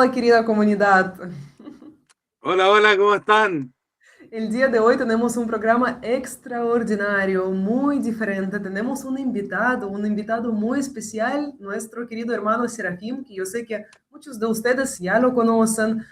Hola, querida comunidad. Hola, hola, ¿cómo están? El día de hoy tenemos un programa extraordinario, muy diferente. Tenemos un invitado muy especial, nuestro querido hermano Serafín, que yo sé que muchos de ustedes ya lo conocen.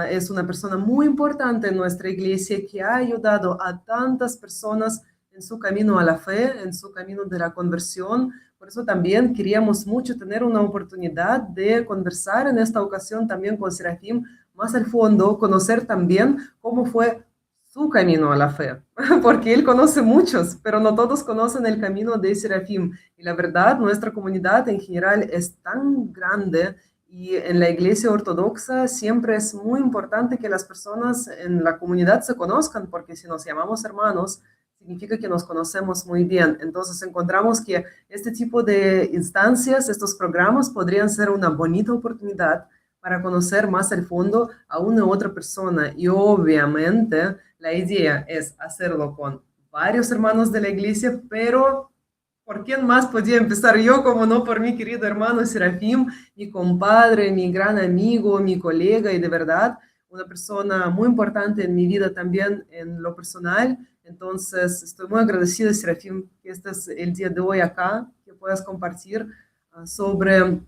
Es una persona muy importante en nuestra iglesia que ha ayudado a tantas personas en su camino a la fe, en su camino de la conversión. Por eso también queríamos mucho tener una oportunidad de conversar en esta ocasión también con Serafín más al fondo, conocer también cómo fue su camino a la fe, porque él conoce muchos, pero no todos conocen el camino de Serafín. Y la verdad, nuestra comunidad en general es tan grande y en la iglesia ortodoxa siempre es muy importante que las personas en la comunidad se conozcan, porque si nos llamamos hermanos, significa que nos conocemos muy bien. Entonces encontramos que este tipo de instancias, estos programas podrían ser una bonita oportunidad para conocer más al fondo a una u otra persona. Y obviamente la idea es hacerlo con varios hermanos de la iglesia, pero ¿por quién más podía empezar yo como no por mi querido hermano Serafín, mi compadre, mi gran amigo, mi colega y de verdad una persona muy importante en mi vida también en lo personal? Entonces estoy muy agradecida, Serafín, que estés el día de hoy acá, que puedas compartir sobre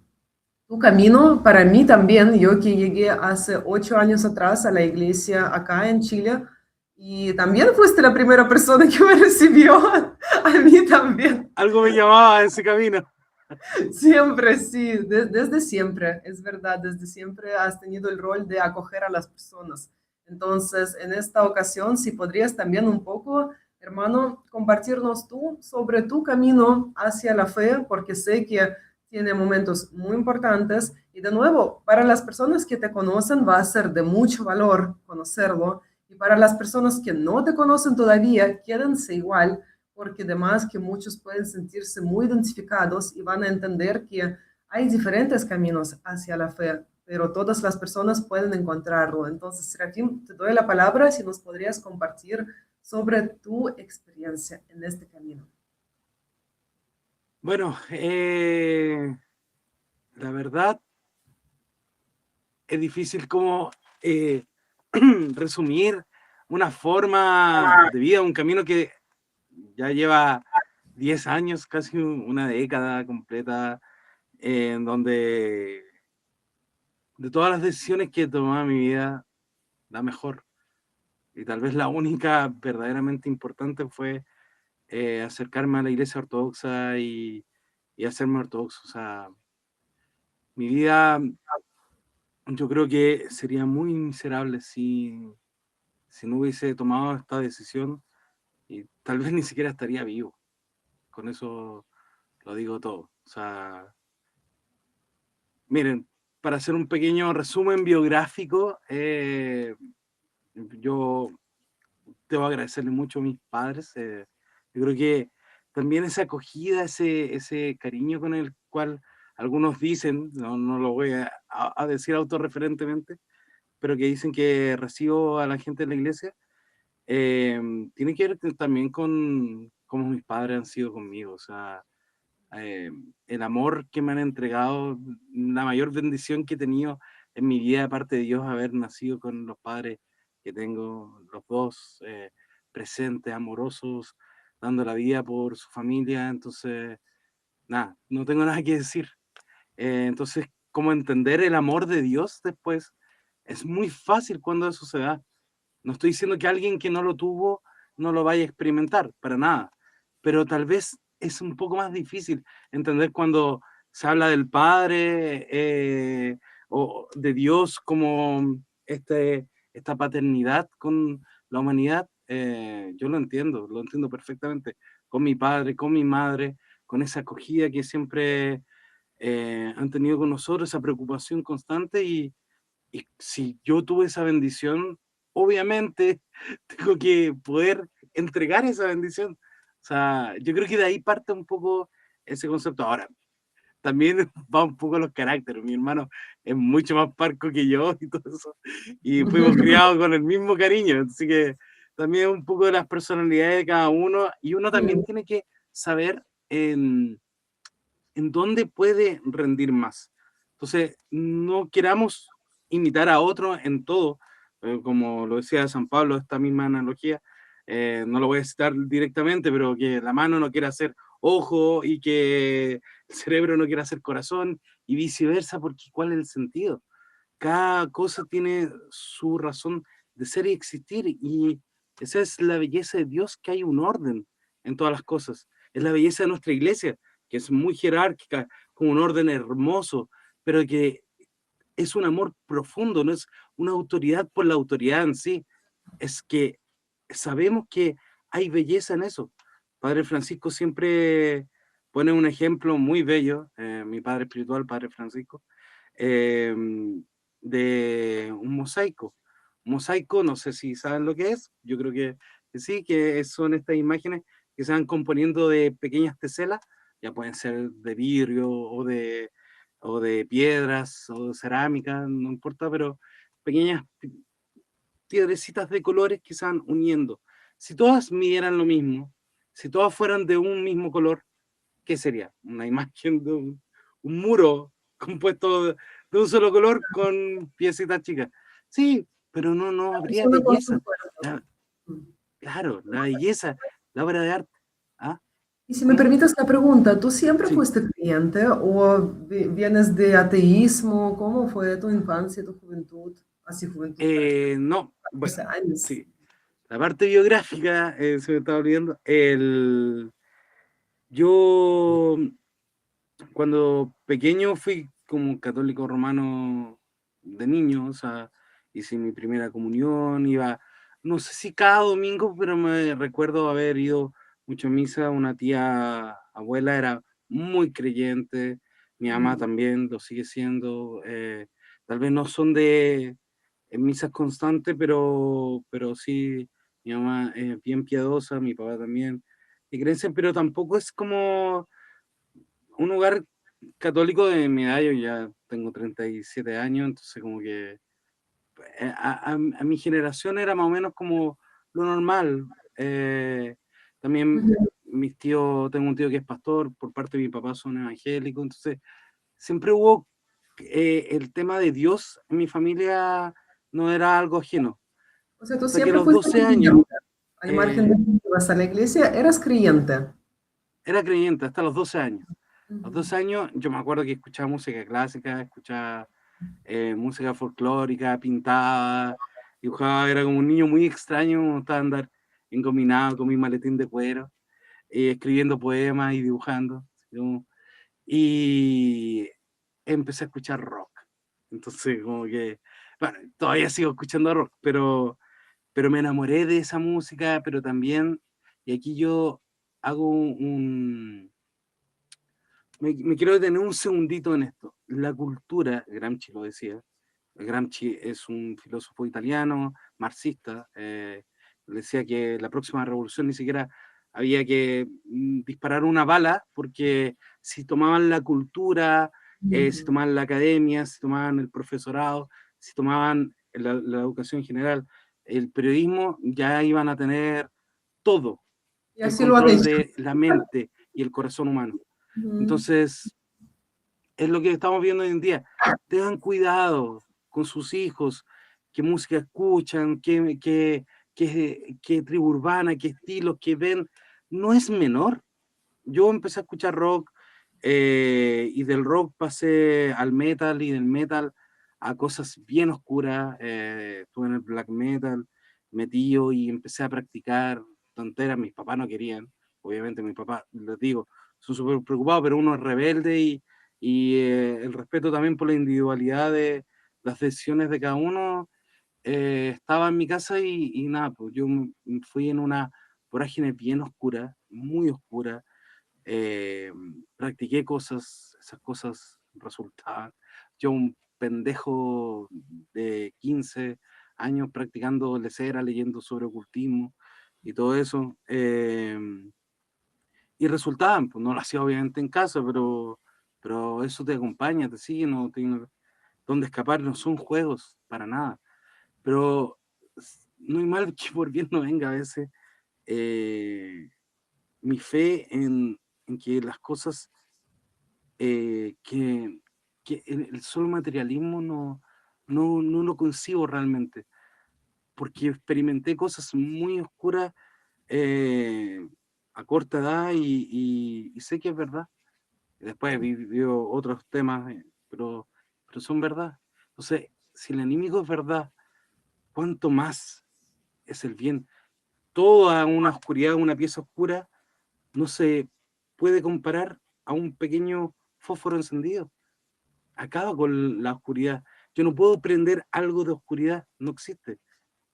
tu camino. Para mí también, yo que llegué hace 8 años atrás a la iglesia acá en Chile, y también fuiste la primera persona que me recibió, a mí también. Algo me llamaba a ese camino. Siempre, sí, desde siempre, es verdad, desde siempre has tenido el rol de acoger a las personas. Entonces, en esta ocasión, si podrías también un poco, hermano, compartirnos tú sobre tu camino hacia la fe, porque sé que tiene momentos muy importantes y de nuevo, para las personas que te conocen va a ser de mucho valor conocerlo y para las personas que no te conocen todavía, quédense igual porque además que muchos pueden sentirse muy identificados y van a entender que hay diferentes caminos hacia la fe, pero todas las personas pueden encontrarlo. Entonces, Serafín, te doy la palabra si nos podrías compartir sobre tu experiencia en este camino. Bueno, la verdad es difícil como eh, resumir una forma de vida, un camino que ya lleva 10 años, casi una década completa, en donde de todas las decisiones que he tomado en mi vida, la mejor y tal vez la única verdaderamente importante fue acercarme a la iglesia ortodoxa y hacerme ortodoxo. O sea, mi vida yo creo que sería muy miserable si no hubiese tomado esta decisión y tal vez ni siquiera estaría vivo. Con eso lo digo todo. O sea, miren, para hacer un pequeño resumen biográfico, yo debo agradecerle mucho a mis padres. Yo creo que también esa acogida, ese cariño con el cual algunos dicen, no lo voy a decir autorreferentemente, pero que dicen que recibo a la gente de la iglesia, eh, tiene que ver también con cómo mis padres han sido conmigo. O sea, eh, el amor que me han entregado, la mayor bendición que he tenido en mi vida, aparte de Dios, haber nacido con los padres que tengo, los dos, presentes, amorosos, dando la vida por su familia. Entonces, nada, no tengo nada que decir. Entonces, cómo entender el amor de Dios después es muy fácil cuando eso se da. No estoy diciendo que alguien que no lo tuvo no lo vaya a experimentar, para nada, pero tal vez es un poco más difícil entender cuando se habla del Padre o de Dios como esta paternidad con la humanidad. Yo lo entiendo perfectamente, con mi padre, con mi madre, con esa acogida que siempre han tenido con nosotros, esa preocupación constante y si yo tuve esa bendición, obviamente tengo que poder entregar esa bendición. O sea, yo creo que de ahí parte un poco ese concepto. Ahora, también va un poco los caracteres. Mi hermano es mucho más parco que yo y todo eso. Y fuimos criados con el mismo cariño. Así que también un poco de las personalidades de cada uno. Y uno también tiene que saber en dónde puede rendir más. Entonces, no queramos imitar a otro en todo, como lo decía San Pablo, esta misma analogía, no lo voy a citar directamente, pero que la mano no quiere hacer ojo y que el cerebro no quiere hacer corazón y viceversa, porque ¿cuál es el sentido? Cada cosa tiene su razón de ser y existir, y esa es la belleza de Dios, que hay un orden en todas las cosas. Es la belleza de nuestra iglesia, que es muy jerárquica, con un orden hermoso, pero que es un amor profundo, no es una autoridad por la autoridad en sí, es que sabemos que hay belleza en eso. Padre Francisco siempre pone un ejemplo muy bello, mi padre espiritual, Padre Francisco, eh, de un mosaico. Un mosaico, no sé si saben lo que es, yo creo que sí, que son estas imágenes que se van componiendo de pequeñas teselas, ya pueden ser de vidrio o de piedras o de cerámica, no importa, pero pequeñas piedrecitas de colores que se van uniendo. Si todas midieran lo mismo, si todas fueran de un mismo color, ¿qué sería? Una imagen de un muro compuesto de un solo color con piecitas chicas. Sí, pero no Es habría una cosa belleza. fuerte. La- claro, la belleza, la obra de arte. ¿Ah? Y si me ¿Cómo? permites la pregunta, ¿tú siempre Sí. fuiste creyente o vienes de ateísmo? ¿Cómo fue tu infancia, tu juventud? Así juventud para No, bueno, 14 años. sí. La parte biográfica, se me estaba olvidando. Yo cuando pequeño fui como católico romano de niño, o sea, hice mi primera comunión, iba, no sé si cada domingo, pero me recuerdo haber ido mucho a misa. Una tía abuela era muy creyente, mi mamá Mm. también lo sigue siendo, tal vez no son de misas constantes, pero sí, mi mamá es bien piadosa, mi papá también, y creencia, pero tampoco es como un lugar católico de mi edad. Yo ya tengo 37 años, entonces como que a mi generación era más o menos como lo normal. También Ujú. mis tíos, tengo un tío que es pastor, por parte de mi papá son evangélicos, entonces siempre hubo el tema de Dios en mi familia, no era algo ajeno. O sea, tú Hasta que a siempre los fuiste 12 años, creyente, al margen de eh, que ibas a la iglesia, eras creyente. era creyente, hasta los 12 años. A los Ujú. 12 años yo me acuerdo que escuchaba música clásica, escuchaba música folclórica, pintaba, dibujaba, era como un niño muy extraño, me gustaba andar engominado con mi maletín de cuero, escribiendo poemas y dibujando, ¿no? Y empecé a escuchar rock. Entonces, como que, bueno, todavía sigo escuchando rock, pero me enamoré de esa música, pero también, y aquí yo hago me quiero detener un segundito en esto. La cultura, Gramsci lo decía, Gramsci es un filósofo italiano, marxista, decía que la próxima revolución ni siquiera había que disparar una bala, porque si tomaban la cultura, si Ujú. tomaban la academia, si tomaban el profesorado, si tomaban la educación general, el periodismo, ya iban a tener todo, Y el así lo han control hecho. de la mente y el corazón humano. Ujú. Entonces, es lo que estamos viendo hoy en día. Tengan cuidado con sus hijos, qué música escuchan, qué tribu urbana, qué estilos, qué ven. No es menor. Yo empecé a escuchar rock, y del rock pasé al metal, y del metal a cosas bien oscuras. Estuve en el black metal metido y empecé a practicar tonteras. Mis papás no querían, obviamente mis papás, les digo, son súper preocupados, pero uno es rebelde, y el respeto también por la individualidad de las decisiones de cada uno. Estaba en mi casa y nada, pues yo fui en una vorágine bien oscura, muy oscura. Practiqué cosas, esas cosas resultaban. Yo, un pendejo de 15 años practicando lecera, leyendo sobre ocultismo y todo eso, y resultaban, pues no lo hacía obviamente en casa, pero eso te acompaña, te sigue, no tiene dónde escapar, no son juegos para nada. Pero no hay mal que por bien no venga a veces. eh, Mi fe en que las cosas, que el solo materialismo no no lo concibo realmente, porque experimenté cosas muy oscuras a corta edad y sé que es verdad. Después vivió otros temas, pero son verdad. Entonces, si el enemigo es verdad, ¿cuánto más es el bien? Toda una oscuridad, una pieza oscura, no se puede comparar a un pequeño fósforo encendido. Acaba con la oscuridad. Yo no puedo prender algo de oscuridad, no existe.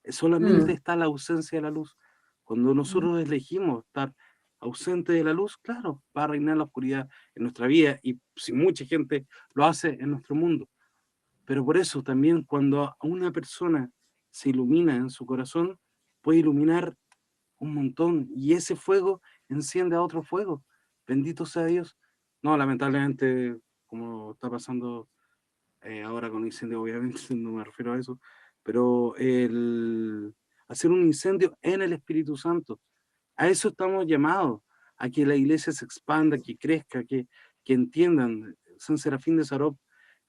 Solamente Mm, está la ausencia de la luz. Cuando mm, nosotros elegimos estar ausente de la luz, claro, va a reinar la oscuridad en nuestra vida y si mucha gente lo hace en nuestro mundo. Pero por eso también cuando a una persona se ilumina en su corazón, puede iluminar un montón y ese fuego enciende a otro fuego. Bendito sea Dios. No, lamentablemente, como está pasando ahora con incendio, obviamente no me refiero a eso, pero el hacer un incendio en el Espíritu Santo, a eso estamos llamados, a que la iglesia se expanda, que crezca, que entiendan. San Serafín de Sarov,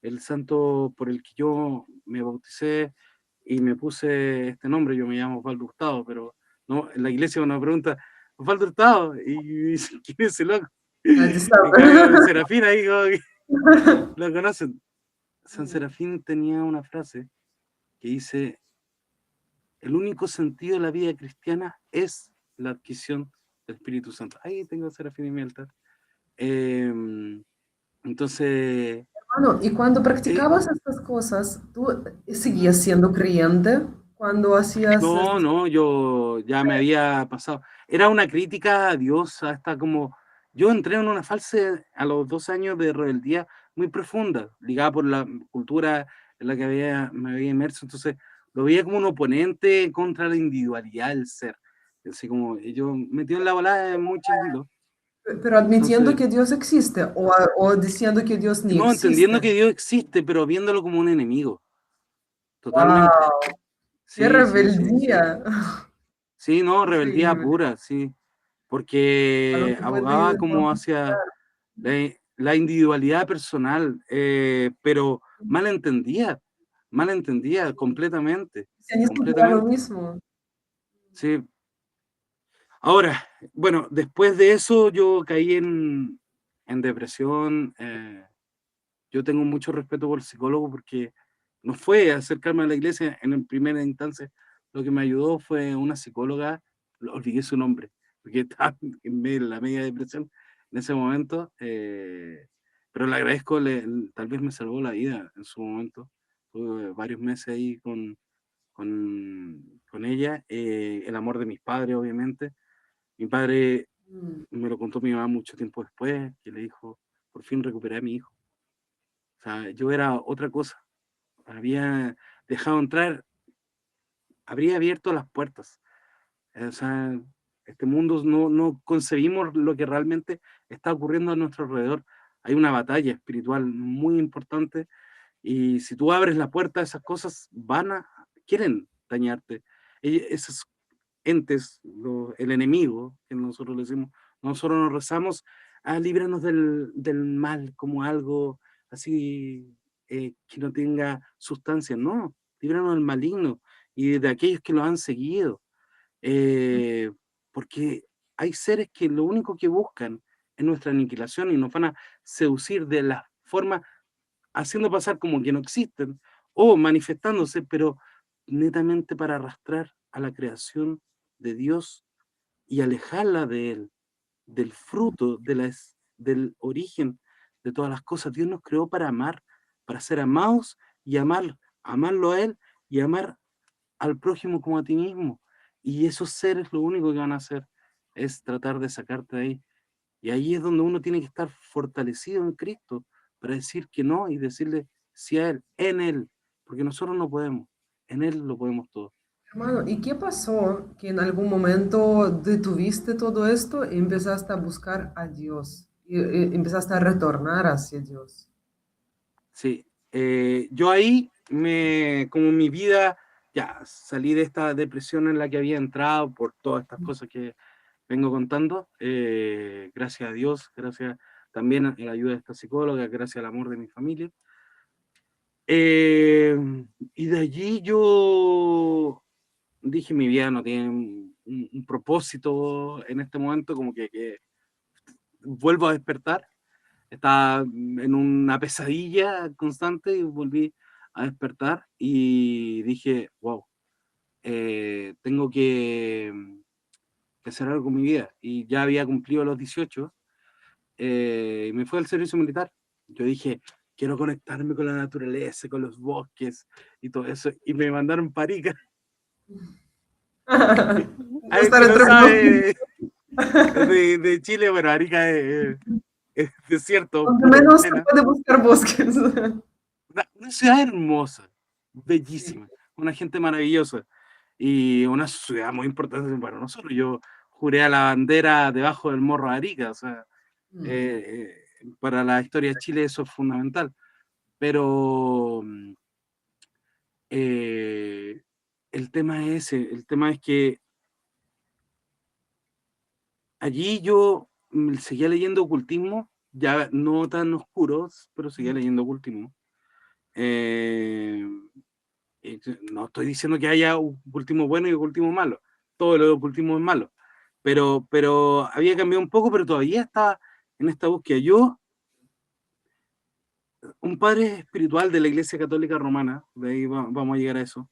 el santo por el que yo me bauticé y me puse este nombre, yo me llamo Osvaldo Hurtado, pero no, en la iglesia una pregunta, Osvaldo Hurtado, y dice, ¿quién es ese loco? nadie En cambio, sabe. Serafín ahí como que lo conocen. San Serafín tenía una frase que dice, el único sentido de la vida cristiana es la adquisición del Espíritu Santo. Ahí tengo a Serafín en mi altar. Eh, entonces, Bueno, y cuando eh, practicabas estas cosas, ¿tú seguías siendo creyente cuando hacías no, estas no, yo ya me había pasado. Era una crítica a Dios, hasta como yo entré en una fase a los 2 años de rebeldía muy profunda, ligada por la cultura en la que me había inmerso. Entonces, lo veía como un oponente contra la individualidad del ser. Así como yo metido en la volada muy chiquitito. pero admitiendo Entonces, que Dios existe o diciendo que Dios ni no entendiendo existe? que Dios existe, pero viéndolo como un enemigo, totalmente. ¡Wow! ¡Qué Sí, sí, sí, sí. rebeldía! Sí, no, rebeldía Increíble. pura, sí. Algo Porque que abogaba puede como hacia la individualidad personal, pero mal entendía completamente, el cristianismo era lo completamente. mismo. Sí. Ahora, bueno, después de eso yo caí en depresión. Yo tengo mucho respeto por el psicólogo porque no fue acercarme a la iglesia en primera instancia. Lo que me ayudó fue una psicóloga, olvidé su nombre, porque estaba en la media depresión en ese momento, pero le agradezco, tal vez me salvó la vida en su momento. Tuve varios meses ahí con ella, el amor de mis padres, obviamente. Mi padre Mm. me lo contó mi mamá mucho tiempo después, que le dijo, por fin recuperé a mi hijo. O sea, yo era otra cosa. Había dejado entrar, habría abierto las puertas. O sea, este mundo no concebimos lo que realmente está ocurriendo a nuestro alrededor. Hay una batalla espiritual muy importante y si tú abres la puerta, esas cosas quieren dañarte. Esos entes, el enemigo, que nosotros le decimos, nosotros nos rezamos, líbranos del mal como algo así que no tenga sustancia, no, líbranos del maligno y de aquellos que lo han seguido, eh, porque hay seres que lo único que buscan es nuestra aniquilación y nos van a seducir de la forma haciendo pasar como que no existen o manifestándose, pero netamente para arrastrar a la creación de Dios y alejarla de Él, del fruto, del origen de todas las cosas. Dios nos creó para amar, para ser amados y amarlo a Él y amar al prójimo como a ti mismo. Y esos seres lo único que van a hacer es tratar de sacarte de ahí. Y ahí es donde uno tiene que estar fortalecido en Cristo para decir que no y decirle sí a Él, en Él, porque nosotros no podemos, en Él lo podemos todo. Hermano, ¿y qué pasó que en algún momento detuviste todo esto y empezaste a buscar a Dios? Y empezaste a retornar hacia Dios. Sí, yo ahí como mi vida, ya salí de esta depresión en la que había entrado por todas estas cosas que vengo contando, gracias a Dios, gracias también a la ayuda de esta psicóloga, gracias al amor de mi familia. Eh, Y de allí yo dije, mi vida no tiene un propósito en este momento, como que vuelvo a despertar. Estaba en una pesadilla constante y volví a despertar y dije, wow, tengo que hacer algo con mi vida. Y ya había cumplido los 18 y me fue al servicio militar. Yo dije, quiero conectarme con la naturaleza, con los bosques y todo eso. Y me mandaron para Arica. Alguien Estar que no entre bosques, sabe de Chile, bueno, Arica es desierto, donde puro menos se pena. puede buscar bosques. Una ciudad hermosa, bellísima, una gente maravillosa y una ciudad muy importante para nosotros. Yo juré a la bandera debajo del morro de Arica, o sea, para la historia de Chile eso es fundamental. Pero eh, el tema es ese, el tema es que allí yo seguía leyendo ocultismo, ya no tan oscuros, pero seguía leyendo ocultismo. Eh, no estoy diciendo que haya ocultismo bueno y ocultismo malo, todo lo ocultismo es malo, pero había cambiado un poco, pero todavía estaba en esta búsqueda. Yo, un padre espiritual de la Iglesia Católica Romana, de ahí vamos a llegar a eso,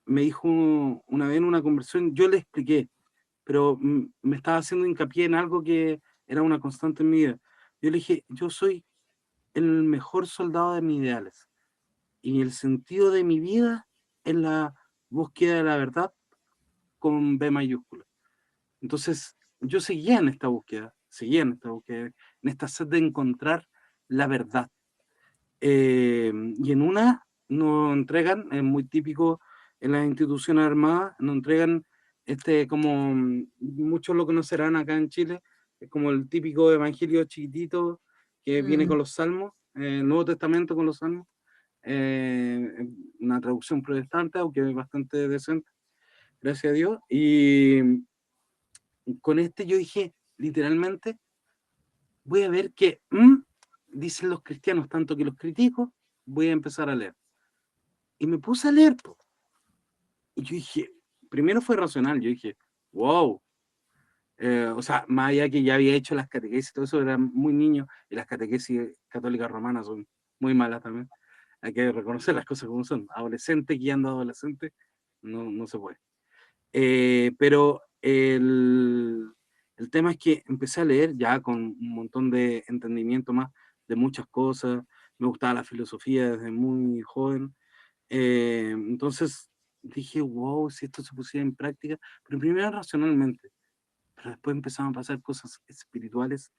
me dijo una vez en una conversación, yo le expliqué, pero me estaba haciendo hincapié en algo que era una constante en mi vida. Yo le dije, yo soy el mejor soldado de mis ideales y el sentido de mi vida es la búsqueda de la verdad con B mayúscula. Entonces, yo seguía en esta sed de encontrar la verdad. Y en una nos entregan, es muy típico en las instituciones armadas, nos entregan como muchos lo conocerán acá en Chile, es como el típico evangelio chiquitito que viene con los salmos, el Nuevo Testamento con los salmos, una traducción protestante, aunque es bastante decente, gracias a Dios. Y con yo dije, literalmente, voy a ver qué dicen los cristianos, tanto que los critico, voy a empezar a leer. Y me puse a leer, po. Y yo dije, primero fue racional, yo dije, wow. O sea, más allá que ya había hecho las catequesis y todo eso, era muy niño, y las catequesis católicas romanas son muy malas también. Hay que reconocer las cosas como son. Adolescente guiando a adolescente, no se puede. Pero el tema es que empecé a leer ya con un montón de entendimiento más de muchas cosas. Me gustaba la filosofía desde muy joven. Entonces dije, wow, si esto se pusiera en práctica, pero primero racionalmente, pero después empezaron a pasar cosas espirituales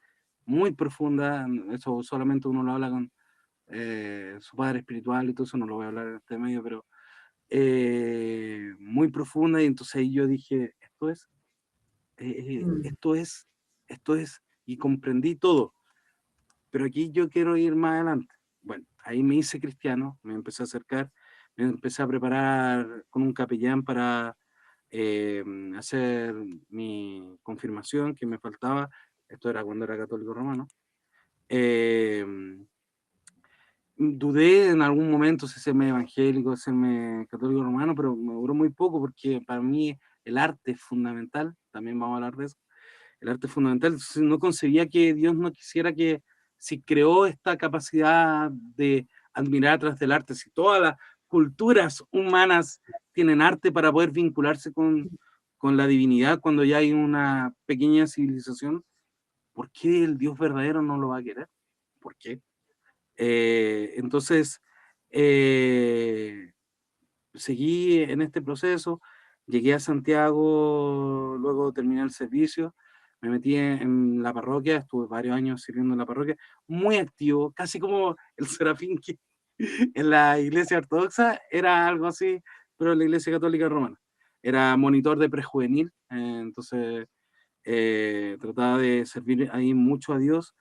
muy profundas. Eso solamente uno lo habla con su padre espiritual y todo eso, no lo voy a hablar en este medio, pero muy profunda. Y entonces ahí yo dije, esto es, esto es, y comprendí todo. Pero aquí yo quiero ir más adelante. Bueno, ahí me hice cristiano, me empecé a acercar, me empecé a preparar con un capellán para hacer mi confirmación, que me faltaba. Esto era cuando era católico romano. Eh, Dudé en algún momento si serme evangélico, serme católico romano, pero me duró muy poco porque para mí el arte es fundamental, también vamos a hablar de eso, el arte es fundamental. Entonces, no concebía que Dios no quisiera que, si creó esta capacidad de admirar a través del arte, si todas las culturas humanas tienen arte para poder vincularse con la divinidad cuando ya hay una pequeña civilización, ¿por qué el Dios verdadero no lo va a querer? ¿Por qué? Entonces, seguí en este proceso, llegué a Santiago, luego terminé el servicio, me metí en la parroquia, estuve varios años sirviendo en la parroquia, muy activo, casi como el Serafín que en la iglesia ortodoxa, era algo así, pero en la iglesia católica romana. Era monitor de prejuvenil, entonces trataba de servir ahí mucho a Dios.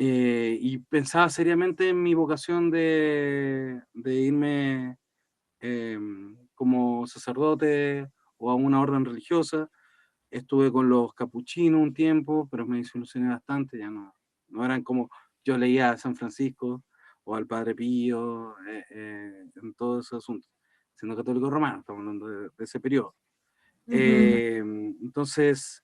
Y pensaba seriamente en mi vocación de irme como sacerdote o a una orden religiosa. Estuve con los capuchinos un tiempo, pero me desilusioné bastante, ya no eran como yo leía a San Francisco o al Padre Pío. todo ese asunto, siendo católico romano, estamos hablando de ese periodo. Ujú. Entonces,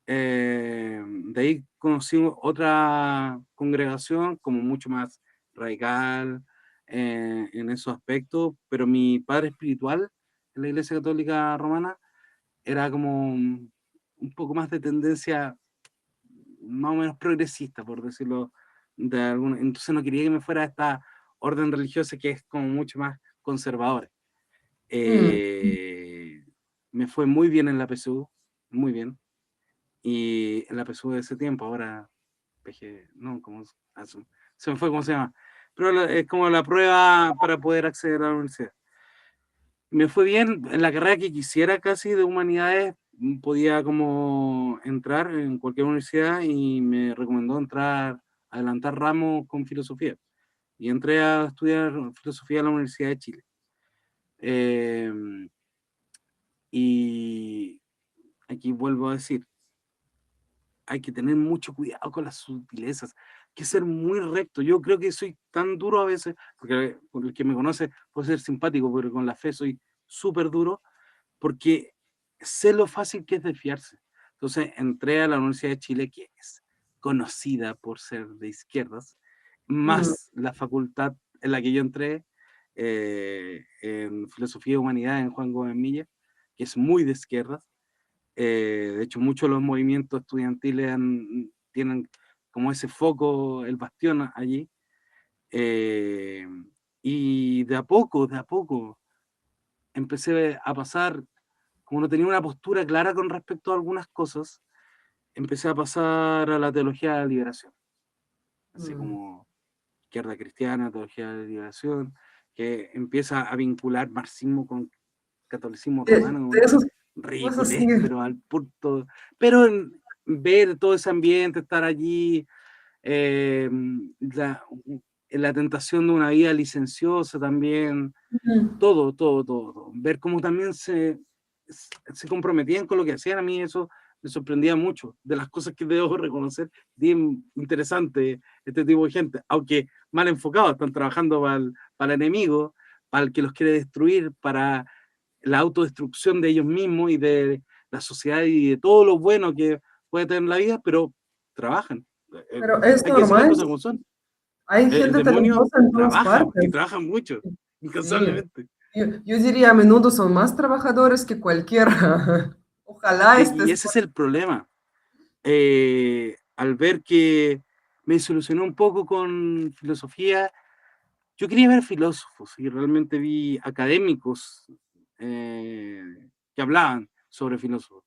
de ahí conocí otra congregación como mucho más radical en esos aspectos, pero mi padre espiritual en la Iglesia Católica Romana era como un poco más de tendencia más o menos progresista, por decirlo de alguna. Entonces no quería que me fuera a esta orden religiosa que es como mucho más conservadora. Mm. Me fue muy bien en la PSU, muy bien. Y en la PSU de ese tiempo, ahora no, como se me fue cómo se llama. Pero es como la prueba para poder acceder a la universidad. Me fue bien en la carrera que quisiera casi de humanidades, podía como entrar en cualquier universidad y me recomendó entrar, adelantar ramos con filosofía. Y entré a estudiar filosofía en la Universidad de Chile. Eh, y aquí vuelvo a decir, hay que tener mucho cuidado con las sutilezas, hay que ser muy recto. Yo creo que soy tan duro a veces, porque por el que me conoce puede ser simpático, pero con la fe soy súper duro, porque sé lo fácil que es desviarse. Entonces entré a la Universidad de Chile, que es conocida por ser de izquierdas, Mm. más la facultad en la que yo entré, en Filosofía y Humanidad en Juan Gómez Milla, que es muy de izquierdas. De hecho, muchos de los movimientos estudiantiles tienen como ese foco, el bastión allí. Eh, y de a poco, empecé a pasar, como no tenía una postura clara con respecto a algunas cosas, empecé a pasar a la teología de la liberación, así Mm. como izquierda cristiana, teología de la liberación, que empieza a vincular marxismo con catolicismo romano, De una esas cosas sí. ridiculez, pero al punto, pero en ver todo ese ambiente, estar allí, eh, la, la tentación de una vida licenciosa también, Ujú. todo. Ver cómo también se comprometían con lo que hacían, a mí eso me sorprendía mucho. De las cosas que debo reconocer, bien interesante este tipo de gente, aunque mal enfocados, están trabajando para el enemigo, para el que los quiere destruir, para la autodestrucción de ellos mismos y de la sociedad y de todo lo bueno que puede tener la vida, pero trabajan. Pero es Hay que decir las normal. cosas como son. Hay El gente demonio talentosa en todas trabaja y partes. trabaja mucho, Sí. incansablemente. Yo diría a menudo son más trabajadores que cualquiera. Ojalá Y estés. ese es el problema. Al ver que me solucionó un poco con filosofía, yo quería ver filósofos y realmente vi académicos eh, que hablaban sobre filósofos,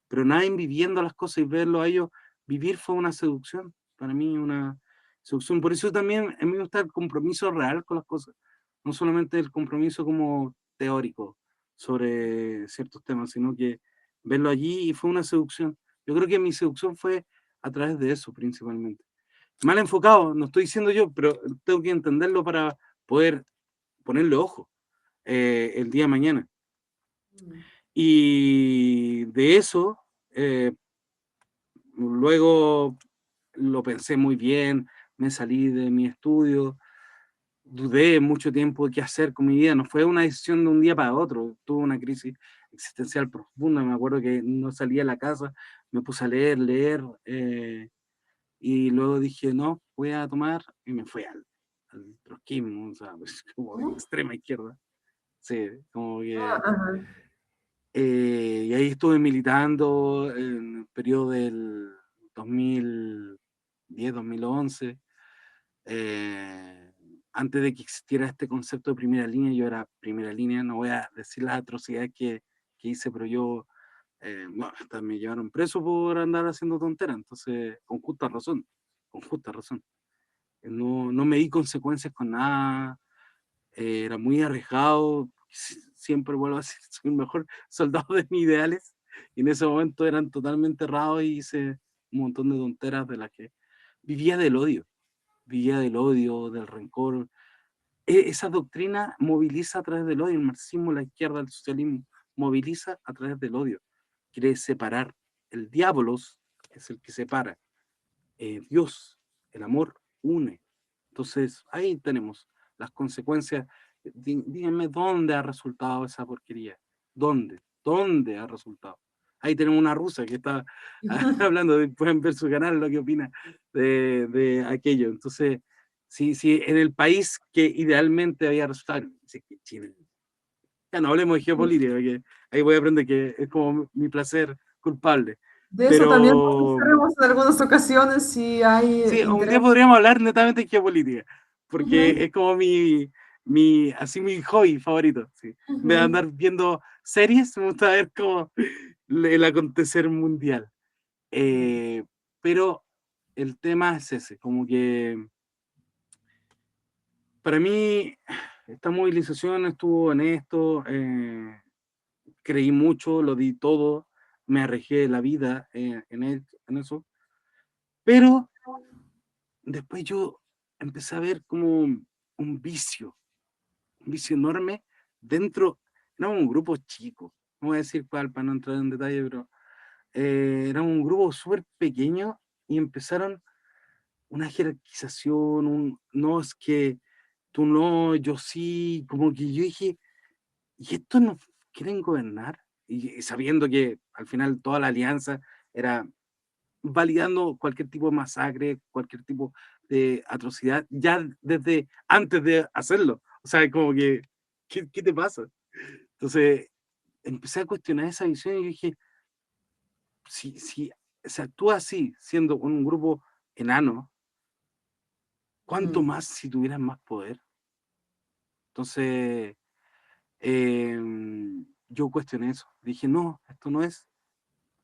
pero nadie viviendo las cosas y verlo a ellos vivir fue una seducción, para mí una seducción. Por eso también a mí me gusta el compromiso real con las cosas, no solamente el compromiso como teórico sobre ciertos temas, sino que verlo allí y fue una seducción. Yo creo que mi seducción fue a través de eso principalmente. Mal enfocado, no estoy diciendo yo, pero tengo que entenderlo para poder ponerle ojo el día de mañana. Y de eso, luego lo pensé muy bien, me salí de mi estudio, dudé mucho tiempo de qué hacer con mi vida, no fue una decisión de un día para otro, tuve una crisis existencial profunda, me acuerdo que no salía a la casa, me puse a leer, y luego dije, no, voy a tomar, y me fui al trotskismo, o sea, pues, como de ¿Cómo? extrema izquierda, sí, como Ah, que... ajá. Y ahí estuve militando en el periodo del 2010, 2011. eh, Antes de que existiera este concepto de primera línea, yo era primera línea, no voy a decir las atrocidades que hice, pero yo, bueno, hasta me llevaron preso por andar haciendo tonteras, entonces, con justa razón. No me di consecuencias con nada, era muy arriesgado, siempre vuelvo a decir, soy el mejor soldado de mis ideales, y en ese momento eran totalmente errados y hice un montón de tonteras de las que vivía vivía del odio, del rencor. Esa doctrina moviliza a través del odio, el marxismo, la izquierda, el socialismo, moviliza a través del odio, quiere separar. El diabolos es el que separa, Dios, el amor, une. Entonces, ahí tenemos las consecuencias Díganme dónde ha resultado esa porquería. ¿Dónde? ¿Dónde ha resultado? Ahí tenemos una rusa que está hablando, pueden ver su canal, lo que opina de aquello. Entonces, si en el país que idealmente había resultado, sí, que Chile. Ya no hablemos de geopolítica, que ahí voy a aprender que es como mi placer culpable. De eso también Pero conversaremos en algunas ocasiones si hay sí, un día interés. podríamos hablar netamente de geopolítica, porque Ujú, es como así mi hobby favorito. Sí. En vez de ujú, andar viendo series, me gusta ver como el acontecer mundial. Eh, pero el tema es ese, como que para mí esta movilización estuvo en esto, creí mucho, lo di todo, me arriesgué la vida en eso, pero después yo empecé a ver como un vicio enorme dentro, era un grupo chico, no voy a decir cuál para no entrar en detalle, pero era un grupo súper pequeño y empezaron una jerarquización, no es que tú no, yo sí, como que yo dije, ¿y estos nos quieren gobernar? Y sabiendo que al final toda la alianza era validando cualquier tipo de masacre, cualquier tipo de atrocidad, ya desde antes de hacerlo. O sea, como que, ¿qué te pasa? Entonces, empecé a cuestionar esa visión y dije, si se actúa así, siendo un grupo enano, ¿cuánto ujú. más si tuvieran más poder? Entonces, eh, yo cuestioné eso. Dije, no, esto no es.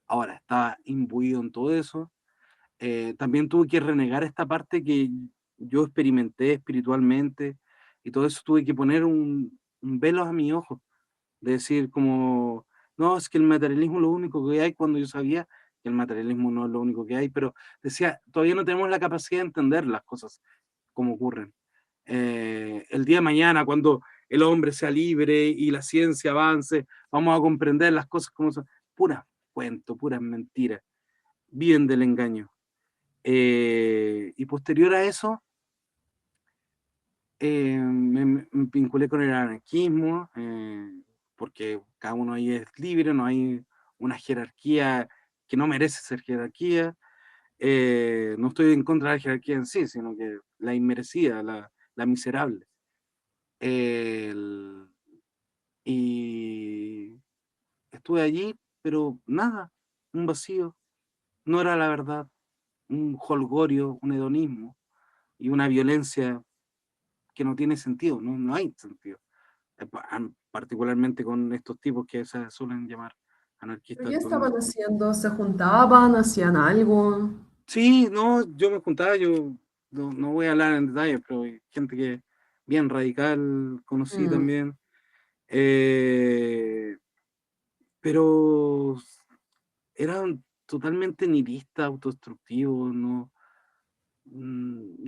Ahora, estaba imbuido en todo eso. También tuve que renegar esta parte que yo experimenté espiritualmente y todo eso tuve que poner un velo a mi ojo, de decir como, no, es que el materialismo es lo único que hay cuando yo sabía que el materialismo no es lo único que hay, pero decía, todavía no tenemos la capacidad de entender las cosas como ocurren. El día de mañana, cuando el hombre sea libre y la ciencia avance, vamos a comprender las cosas como son. Pura cuento, puras mentiras, viven del engaño. Y posterior a eso, me vinculé con el anarquismo, porque cada uno ahí es libre, no hay una jerarquía que no merece ser jerarquía. No estoy en contra de la jerarquía en sí, sino que la inmerecida, la miserable. El- y estuve allí, pero nada, un vacío, no era la verdad, un holgorio, un hedonismo y una violencia que no tiene sentido, no hay sentido. Particularmente con estos tipos que se suelen llamar ¿Pero anarquistas qué estaban actualmente. haciendo? ¿Se juntaban? ¿Hacían algo? Sí, no, yo me juntaba, yo no voy a hablar en detalle, pero hay gente que bien radical conocí Mm. también, eh, pero eran totalmente nihilistas, autodestructivos, no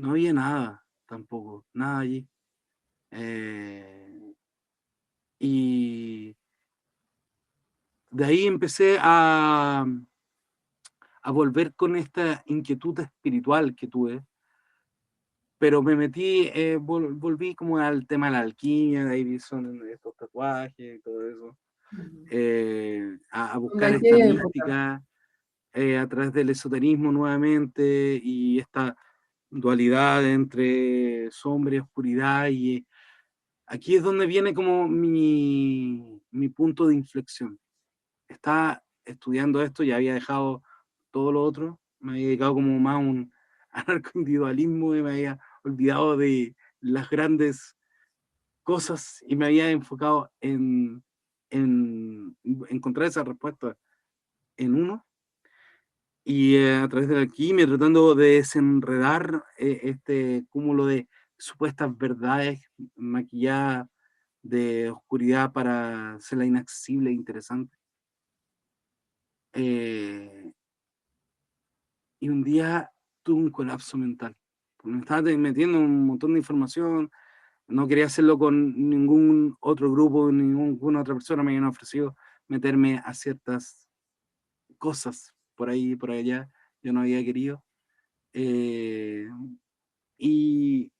había nada tampoco, nada allí. Eh, y de ahí empecé a volver con esta inquietud espiritual que tuve, pero me metí, volví como al tema de la alquimia, de ahí son estos tatuajes y todo eso, Ujú. a buscar ¿En esta qué época? mística a través del esoterismo nuevamente y esta dualidad entre sombra y oscuridad, y aquí es donde viene como mi punto de inflexión. Estaba estudiando esto, ya había dejado todo lo otro, me había dedicado como más a un anarcoindividualismo y me había olvidado de las grandes cosas y me había enfocado en encontrar esa respuesta en uno y a través de la alquimia tratando de desenredar este cúmulo de supuestas verdades maquilladas de oscuridad para hacerla inaccesible e interesante. Eh, y un día tuve un colapso mental. Me estaba metiendo un montón de información, no quería hacerlo con ningún otro grupo, ninguna otra persona me habían ofrecido meterme a ciertas cosas por ahí, por allá, yo no había querido. Eh, y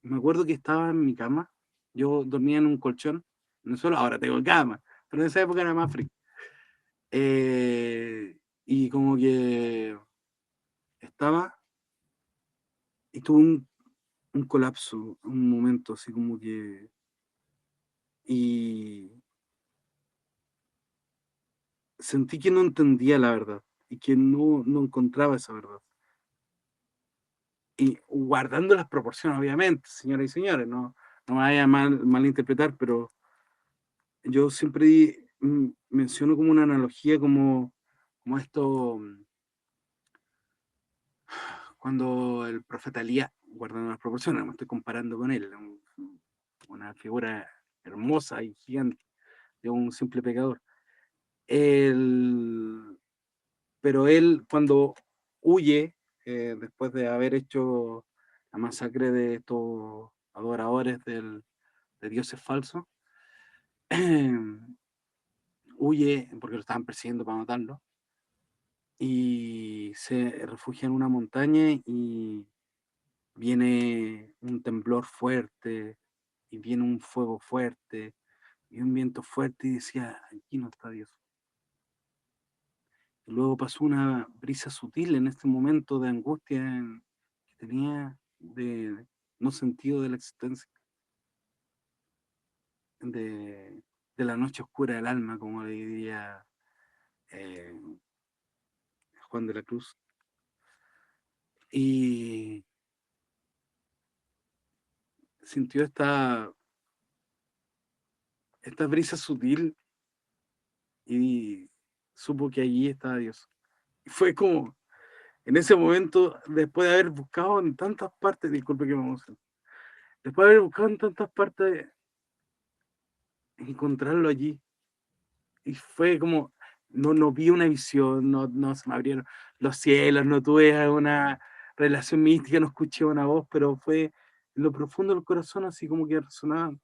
me acuerdo que estaba en mi cama Yo dormía en un colchón, en el suelo, ahora tengo cama, pero en esa época era más frío. Y como que estaba, y tuve un colapso, un momento así como que, y sentí que no entendía la verdad y que no encontraba esa verdad. Y guardando las proporciones, obviamente, señoras y señores, no me vaya a malinterpretar, pero yo siempre menciono como una analogía como esto, cuando el profeta Elías, guardando las proporciones, me estoy comparando con él, una figura hermosa y gigante de un simple pecador. Él, pero él cuando huye, después de haber hecho la masacre de estos adoradores de dioses falsos, huye porque lo estaban persiguiendo para matarlo y se refugia en una montaña y viene un temblor fuerte y viene un fuego fuerte y un viento fuerte y decía, aquí no está Dios. Y luego pasó una brisa sutil en este momento de angustia que tenía de no sentido de la existencia, de, de la noche oscura del alma, como le diría eh, Juan de la Cruz. Y sintió esta brisa sutil y supo que allí estaba Dios. Y fue como, en ese momento, después de haber buscado en tantas partes, disculpe que me emocione, después de haber buscado en tantas partes, encontrarlo allí. Y fue como, no vi una visión, no se me abrieron los cielos, no tuve una relación mística, no escuché una voz, pero fue en lo profundo del corazón, así como que resonaba,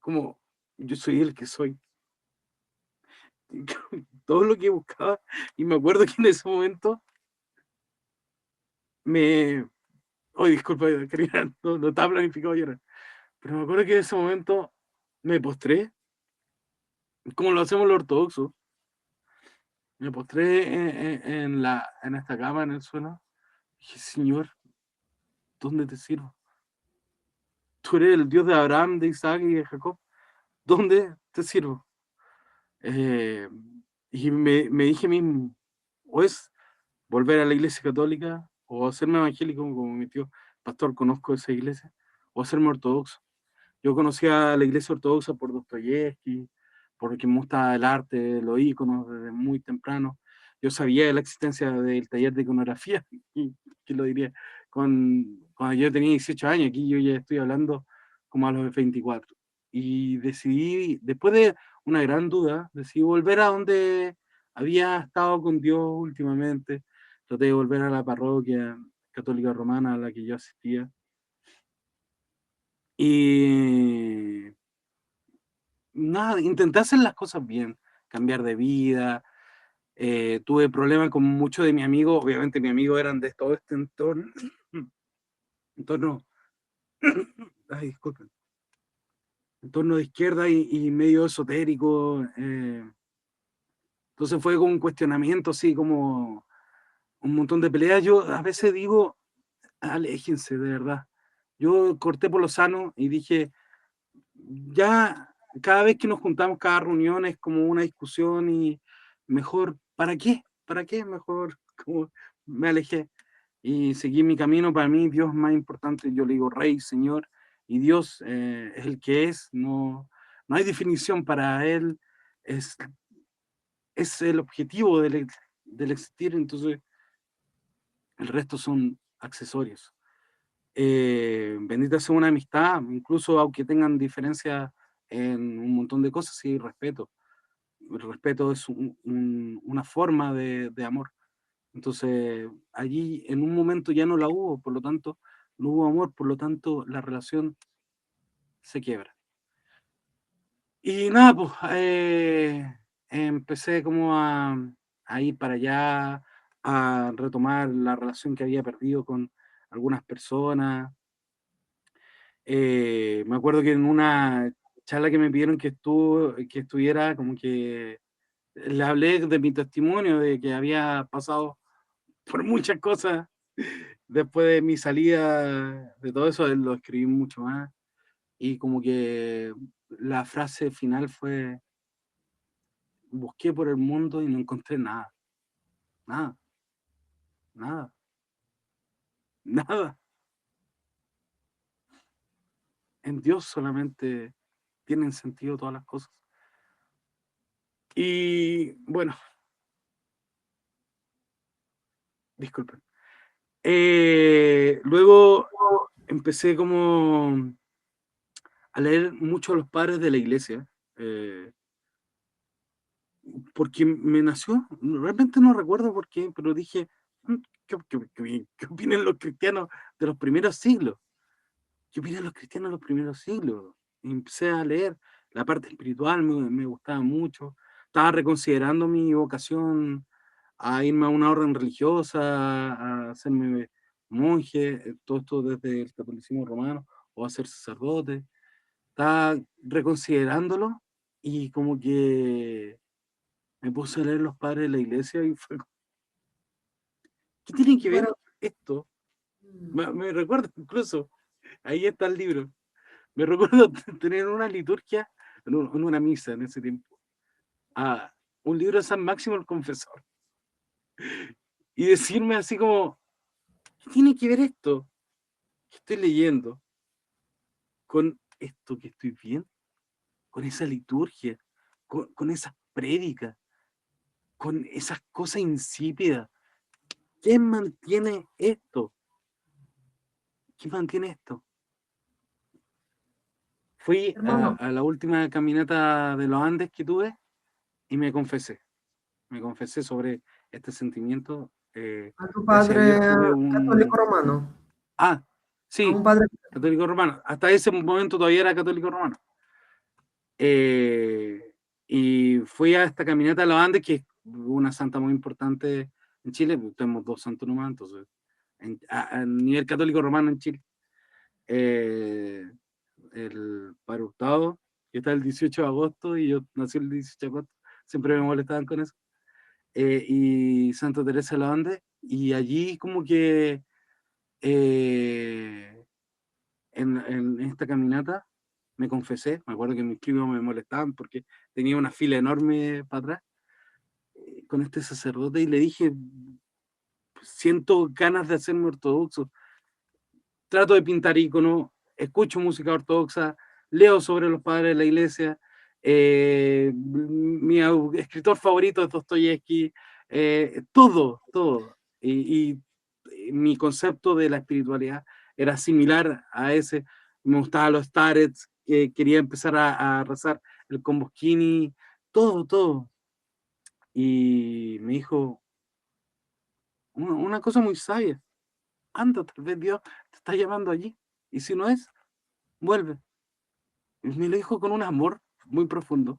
como yo soy el que soy. Todo lo que buscaba, y me acuerdo que en ese momento me... Oh, disculpa, Karina, no estaba planificado llorar, pero me acuerdo que en ese momento me postré, como lo hacemos los ortodoxos, me postré en esta cama, en el suelo, y dije, Señor, ¿dónde te sirvo? Tú eres el Dios de Abraham, de Isaac y de Jacob, ¿dónde te sirvo? Eh, y me dije a mí mismo, o es volver a la iglesia católica, o hacerme evangélico como mi tío pastor, conozco esa iglesia, o hacerme ortodoxo. Yo conocía la iglesia ortodoxa por Dostoyevsky, porque me gusta el arte, los íconos desde muy temprano. Yo sabía de la existencia del taller de iconografía, y que lo diría, cuando yo tenía 18 años, aquí yo ya estoy hablando como a los 24. Y decidí, después de una gran duda, decidí volver a donde había estado con Dios últimamente. Traté de volver a la parroquia católica romana a la que yo asistía. Y nada, intenté hacer las cosas bien, cambiar de vida. Tuve problemas con muchos de mis amigos, obviamente mis amigos eran de todo este entorno, entorno, ay, disculpen, entorno de izquierda y medio esotérico. Entonces fue como un cuestionamiento, así como un montón de peleas. Yo a veces digo, aléjense, de verdad. Yo corté por lo sano y dije, ya cada vez que nos juntamos, cada reunión es como una discusión y mejor, ¿para qué? ¿Para qué? Mejor como me alejé y seguí mi camino. Para mí Dios es más importante, yo le digo Rey, Señor, y Dios es el que es, no hay definición para Él, es, es el objetivo del existir, entonces el resto son accesorios. Bendita sea una amistad, incluso aunque tengan diferencias en un montón de cosas, sí, respeto. El respeto es una forma de amor. Entonces, allí en un momento ya no la hubo, por lo tanto, no hubo amor, por lo tanto, la relación se quiebra. Y nada, pues empecé como a ir para allá, a retomar la relación que había perdido con algunas personas. Me acuerdo que en una charla que me pidieron que estuviera, como que le hablé de mi testimonio, de que había pasado por muchas cosas después de mi salida, de todo eso, lo escribí mucho más. Y como que la frase final fue, busqué por el mundo y no encontré nada, nada, nada, nada. En Dios solamente tienen sentido todas las cosas. Y bueno, disculpen. Luego empecé como a leer mucho a los padres de la iglesia, porque me nació, realmente no recuerdo por qué, pero dije, ¿qué opinan los cristianos de los primeros siglos? ¿Qué opinan los cristianos de los primeros siglos? Y empecé a leer, la parte espiritual me gustaba mucho, estaba reconsiderando mi vocación a irme a una orden religiosa, a hacerme monje, todo esto desde el catolicismo romano, o a ser sacerdote. Estaba reconsiderándolo y como que me puse a leer los padres de la iglesia y fue, ¿qué tiene que ver Bueno, esto? Me recuerdo incluso, ahí está el libro, me recuerdo tener una liturgia, en una misa en ese tiempo, a un libro de San Máximo el Confesor, y decirme así como, ¿qué tiene que ver esto que estoy leyendo con esto que estoy viendo? Con esa liturgia, con esas prédicas, con esas cosas insípidas. ¿Quién mantiene esto? ¿Quién mantiene esto? Fui hermano, a la última caminata de los Andes que tuve y me confesé. Me confesé sobre este sentimiento. a tu Gracias a padre Dios tuve católico un... romano, Ah, a sí, un padre. católico romano. Hasta ese momento todavía era católico romano. Eh, y fui a esta caminata de los Andes, que es una santa muy importante en Chile. Tenemos dos santos nomás, entonces, a nivel católico romano en Chile. Eh, el Padre Hurtado, que está el 18 de agosto, y yo nací el 18 de agosto, siempre me molestaban con eso. Y Santa Teresa de los Andes, y allí como que en esta caminata me confesé, me acuerdo que mis primos me molestaban porque tenía una fila enorme para atrás, con este sacerdote, y le dije, siento ganas de hacerme ortodoxo, trato de pintar iconos, escucho música ortodoxa, leo sobre los padres de la iglesia, mi escritor favorito es Dostoyevsky, todo, todo. Y mi concepto de la espiritualidad era similar a ese. Me gustaban los starets, quería empezar a rezar el Kombuskini, todo, todo. Y me dijo una cosa muy sabia: anda, tal vez Dios te está llamando allí. Y si no es, vuelve. Y me lo dijo con un amor muy profundo.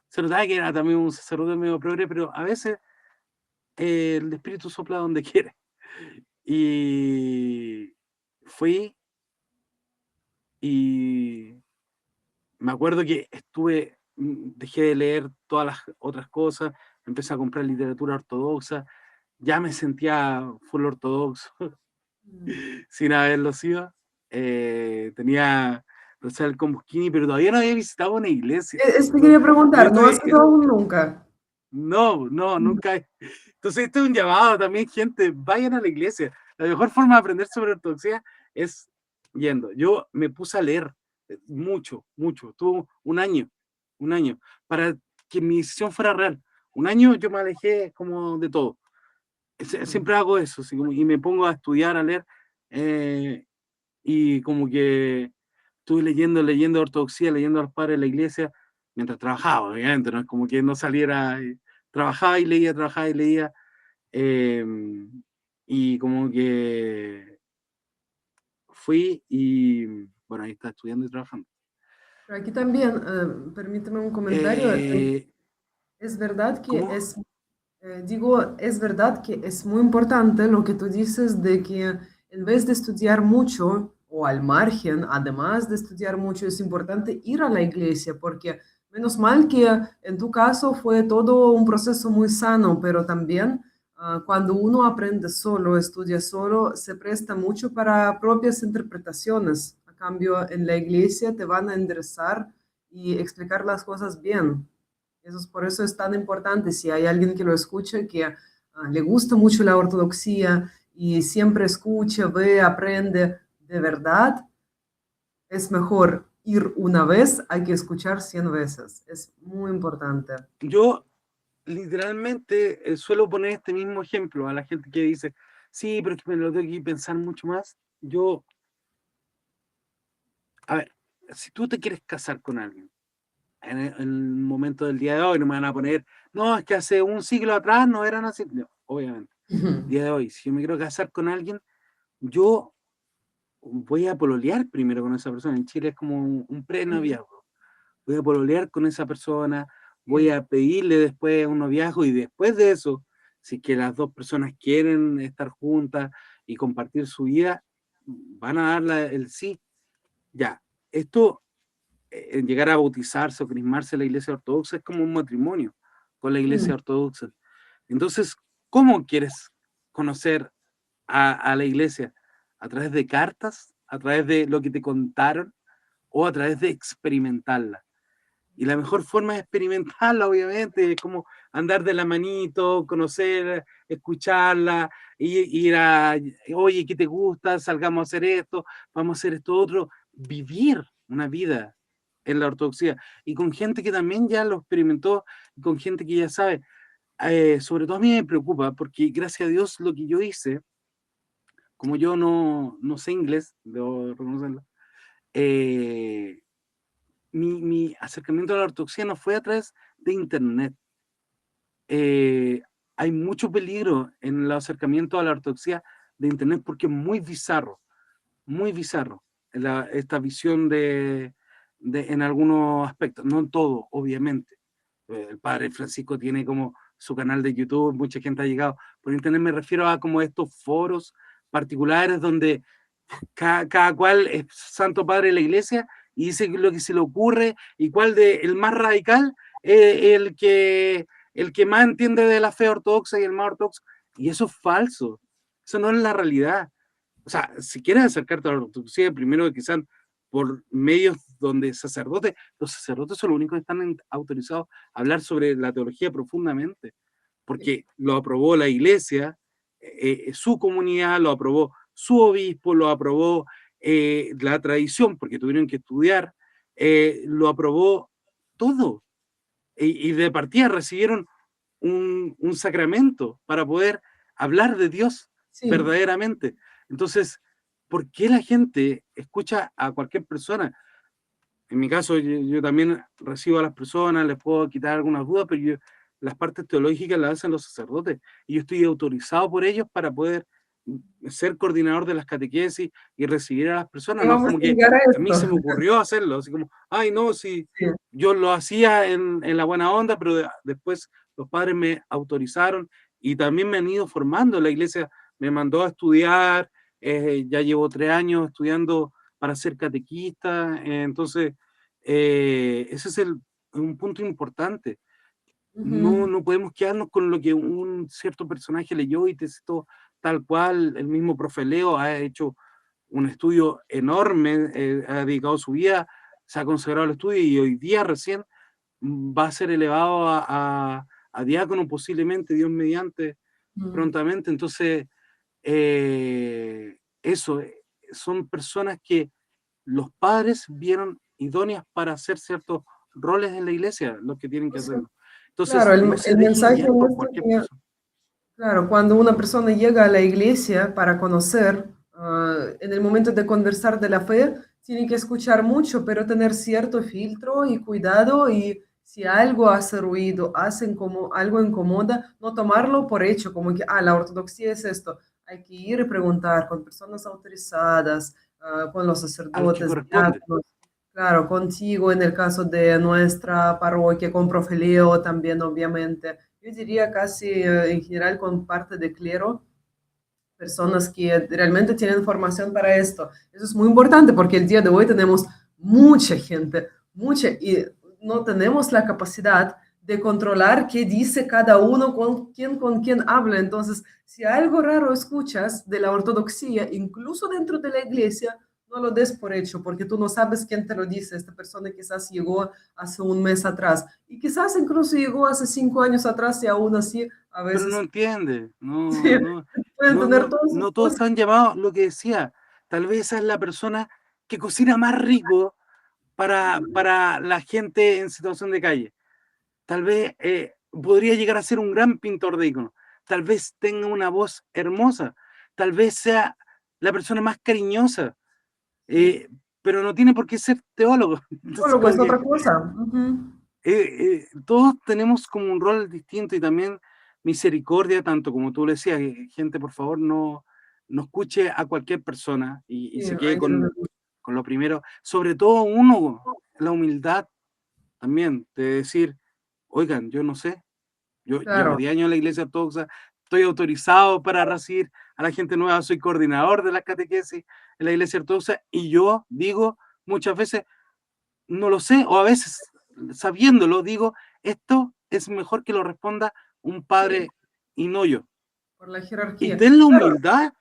Se notaba que era también un sacerdote medio progre, pero a veces el espíritu sopla donde quiere. Y fui y me acuerdo que dejé de leer todas las otras cosas, empecé a comprar literatura ortodoxa, ya me sentía full ortodoxo, sin haberlo sido. Tenía rezar el Kombuskini, pero todavía no había visitado una iglesia. Eso No, quería yo preguntar, ¿no has estoy, ido aún nunca? no, no, nunca. Entonces, este es un llamado también, gente, vayan a la iglesia. La mejor forma de aprender sobre ortodoxia es yendo. Yo me puse a leer mucho, mucho. Tuve un año, para que mi decisión fuera real. Un año yo me alejé como de todo. Siempre hago eso, así y me pongo a estudiar, a leer, eh, y como que estuve leyendo ortodoxia, leyendo a los padres de la iglesia, mientras trabajaba, obviamente, no es como que no saliera, trabajaba y leía, eh, y como que fui y, bueno, ahí está estudiando y trabajando. Pero aquí también, permíteme un comentario. Eh, Es verdad que ¿Cómo? digo, es verdad que es muy importante lo que tú dices de que en vez de estudiar mucho o al margen, además de estudiar mucho, es importante ir a la iglesia, porque menos mal que en tu caso fue todo un proceso muy sano, pero también cuando uno aprende solo, estudia solo, se presta mucho para propias interpretaciones. A cambio, en la iglesia te van a enderezar y explicar las cosas bien. Por eso es tan importante, si hay alguien que lo escuche, que le gusta mucho la ortodoxia y siempre escucha, ve, aprende de verdad, es mejor ir una vez, hay que escuchar 100 veces. Es muy importante. Yo literalmente suelo poner este mismo ejemplo a la gente que dice, sí, pero es que me lo tengo que pensar mucho más. Yo, a ver, si tú te quieres casar con alguien, en el momento del día de hoy no me van a poner, no, es que hace un siglo atrás no eran así. No, obviamente, día de hoy, si yo me quiero casar con alguien, yo voy a pololear primero con esa persona. En Chile es como un pre-noviazgo. Voy a pololear con esa persona, voy a pedirle después un noviazgo y después de eso, si es que las dos personas quieren estar juntas y compartir su vida, van a dar el sí. Ya, esto, llegar a bautizarse o crismarse en la iglesia ortodoxa es como un matrimonio con la iglesia ortodoxa. Entonces, ¿cómo quieres conocer a la iglesia? ¿A través de cartas? ¿A través de lo que te contaron? ¿O a través de experimentarla? Y la mejor forma de experimentarla, obviamente, es como andar de la manito, conocer, escucharla, y ir a, oye, ¿qué te gusta? Salgamos a hacer esto, vamos a hacer esto otro. Vivir una vida en la ortodoxia. Y con gente que también ya lo experimentó, con gente que ya sabe. Sobre todo a mí me preocupa, porque gracias a Dios lo que yo hice, como yo no sé inglés, debo reconocerlo, mi acercamiento a la ortodoxia no fue a través de internet. Hay mucho peligro en el acercamiento a la ortodoxia de internet porque es muy bizarro esta visión en algunos aspectos, no en todo, obviamente. El padre Francisco tiene como su canal de YouTube, mucha gente ha llegado por internet, me refiero a como estos foros particulares donde cada cual es santo padre de la iglesia y dice lo que se le ocurre y cuál de el más radical el que más entiende de la fe ortodoxa y el más ortodoxo. Y eso es falso. Eso no es la realidad. O sea, si quieres acercarte a la ortodoxia, primero quizás por medios donde los sacerdotes son los únicos que están autorizados a hablar sobre la teología profundamente, porque lo aprobó la iglesia, su comunidad, lo aprobó su obispo, lo aprobó la tradición, porque tuvieron que estudiar, lo aprobó todo. Y de partida recibieron un sacramento para poder hablar de Dios Sí. verdaderamente. Entonces, ¿por qué la gente escucha a cualquier persona? En mi caso, yo también recibo a las personas, les puedo quitar algunas dudas, pero las partes teológicas las hacen los sacerdotes y yo estoy autorizado por ellos para poder ser coordinador de las catequesis y recibir a las personas. Y No es vamos como a que llegar a a mí esto. se me ocurrió hacerlo, así como, ay, no, si Sí. yo lo hacía en la buena onda, pero después los padres me autorizaron y también me han ido formando. La iglesia me mandó a estudiar, ya llevo 3 años estudiando para ser catequista, entonces ese es un punto importante. No podemos quedarnos con lo que un cierto personaje leyó y te citó tal cual. El mismo profe Leo ha hecho un estudio enorme, ha dedicado su vida, se ha consagrado al estudio y hoy día recién va a ser elevado a diácono, posiblemente, Dios mediante, prontamente. Entonces, eso, son personas que los padres vieron idóneas para hacer ciertos roles en la iglesia, los que tienen que hacerlo. Entonces, Claro, no se el dejen mensaje guiar por es cualquier que, persona. claro, cuando una persona llega a la iglesia para conocer, en el momento de conversar de la fe, tiene que escuchar mucho, pero tener cierto filtro y cuidado y si algo hace ruido, hacen como algo incomoda, no tomarlo por hecho, como que, la ortodoxia es esto. Hay que ir y preguntar con personas autorizadas, con los A los que sacerdotes, corresponde. diáconos, claro, contigo en el caso de nuestra parroquia, con profe Leo también, obviamente. Yo diría casi en general con parte de clero, personas que realmente tienen formación para esto. Eso es muy importante porque el día de hoy tenemos mucha gente, mucha, y no tenemos la capacidad de controlar qué dice cada uno, con quién habla. Entonces, si algo raro escuchas de la ortodoxia, incluso dentro de la iglesia, no lo des por hecho, porque tú no sabes quién te lo dice. Esta persona quizás llegó hace un mes atrás y quizás incluso llegó hace 5 años atrás y aún así a Pero no veces entiende, sí, pueden tener todas sus no todos cosas. están llamados, lo que decía, tal vez esa es la persona que cocina más rico para la gente en situación de calle. Tal vez podría llegar a ser un gran pintor de iconos, tal vez tenga una voz hermosa, tal vez sea la persona más cariñosa, Sí. pero no tiene por qué ser teólogo. Entonces, Luego como es que otra cosa. Ujú. todos tenemos como un rol distinto y también misericordia, tanto como tú le decías, gente, por favor, no escuche a cualquier persona y Sí, se quede ayuda. con lo primero, sobre todo uno, la humildad también, de decir, oigan, yo no sé, yo llevo Claro, 10 años en la iglesia ortodoxa, estoy autorizado para recibir a la gente nueva, soy coordinador de la catequesis en la iglesia ortodoxa y yo digo muchas veces, no lo sé, o a veces sabiéndolo digo, esto es mejor que lo responda un sí, padre y no yo. por la Y jerarquía. ten la Claro, humildad,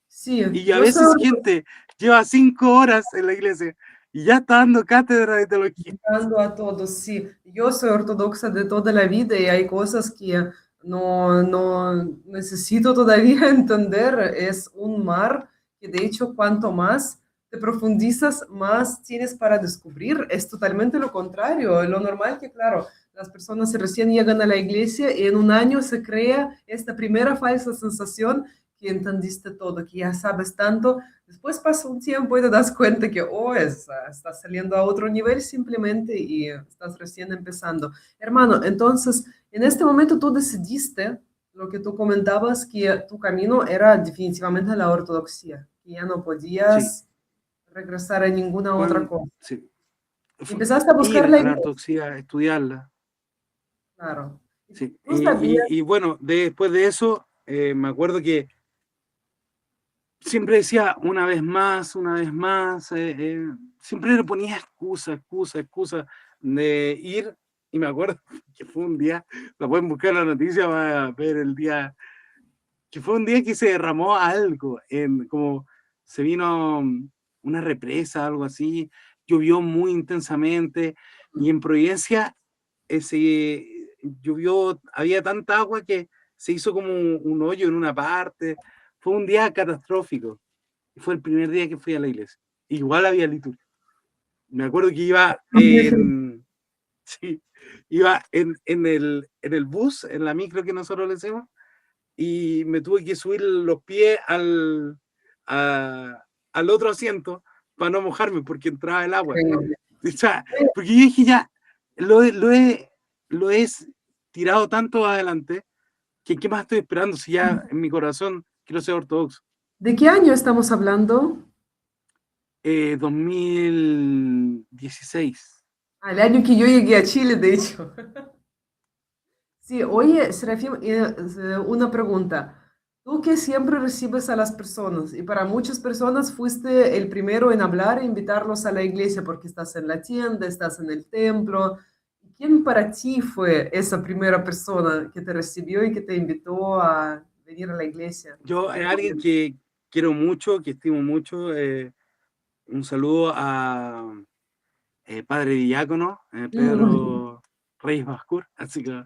sí, y a yo soy veces gente lleva 5 horas en la iglesia y ya está dando cátedra de teología. ortodoxa a todos, sí. Yo soy ortodoxa de toda la vida y hay cosas que no necesito todavía entender. Es un mar que de hecho cuanto más te profundizas, más tienes para descubrir. Es totalmente lo contrario. Lo normal que, claro, las personas recién llegan a la iglesia y en un año se crea esta primera falsa sensación que entendiste todo, que ya sabes tanto. Después pasa un tiempo y te das cuenta que, oh, estás saliendo a otro nivel simplemente y estás recién empezando. Hermano, entonces, en este momento tú decidiste lo que tú comentabas, que tu camino era definitivamente la ortodoxia, que ya no Sí, podías regresar a ninguna otra cosa. sí. Empezaste a buscar Ir la a la iglesia, ortodoxia, estudiarla. claro. Sí. ¿Tú sabías? Y bueno, después de eso, me acuerdo que siempre decía una vez más, siempre le ponía excusa de ir, y me acuerdo que fue un día, la pueden buscar en la noticia para ver el día, que fue un día que se derramó algo, como se vino una represa, algo así, llovió muy intensamente, y en Providencia se llovió, había tanta agua que se hizo como un hoyo en una parte, fue un día catastrófico. Fue el primer día que fui a la iglesia. Igual había liturgia. Me acuerdo que iba sí, iba en el bus, en la micro que nosotros le decimos, y me tuve que subir los pies al otro asiento para no mojarme porque entraba el agua. O sea, porque yo dije ya, lo, he- lo, he, lo he tirado tanto adelante que qué más estoy esperando si ya en mi corazón quiero ser ortodoxo. ¿De qué año estamos hablando? 2016. Al año que yo llegué a Chile, de hecho. Sí, oye, Serafín, una pregunta. Tú que siempre recibes a las personas y para muchas personas fuiste el primero en hablar e invitarlos a la iglesia porque estás en la tienda, estás en el templo. ¿Quién para ti fue esa primera persona que te recibió y que te invitó a venir a la iglesia? Yo, ¿Te alguien acuerdas? que quiero mucho, que estimo mucho, un saludo a Padre Diácono, Mm, Pedro Reyes Bascur, así que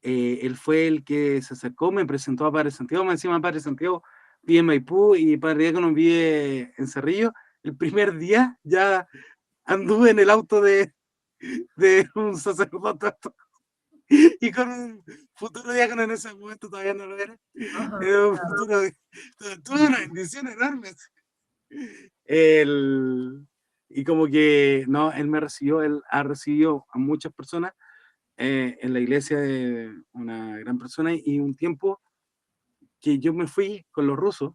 él fue el que se acercó, me presentó a Padre Santiago, me encima Padre Santiago vive en Maipú y Padre Diácono vive en Cerrillo. El primer día ya anduve en el auto de un sacerdote y con un futuro diácono en ese momento todavía no lo era. ajá, Era un claro. futuro, tuve una bendición enorme. El, y como que, no, él me recibió, él ha recibido a muchas personas en la iglesia de una gran persona y un tiempo que yo me fui con los rusos,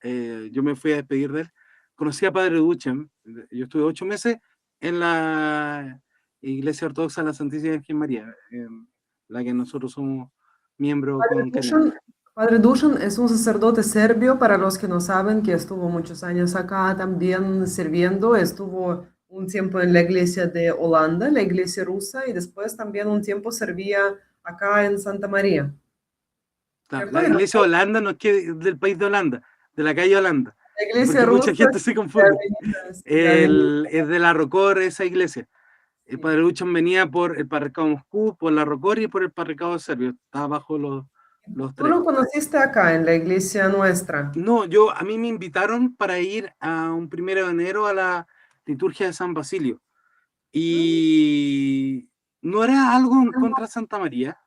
yo me fui a despedir de él, conocí a Padre Duchem, yo estuve 8 meses en la iglesia ortodoxa de la Santísima Virgen María, en la que nosotros somos miembros Padre con Dusan, cariño. Padre Dusan es un sacerdote serbio, para los que no saben, que estuvo muchos años acá también sirviendo, estuvo un tiempo en la iglesia de Holanda, la iglesia rusa, y después también un tiempo servía acá en Santa María, ¿cierto? La Y iglesia de después Holanda no es que del país de Holanda, de la calle Holanda, la iglesia porque mucha rusa gente se de confunde. Avenidas, de Avenidas. Es de la Rocor esa iglesia. El Sí. padre Luchon venía por el Parrecado Moscú, por la Rocor y por el Parrecado Serbio. Estaba bajo los Tú tres. lo conociste acá en la iglesia nuestra. No, a mí me invitaron para ir a un 1 de enero a la liturgia de San Basilio. Mm. Y no era algo en contra de Santa María,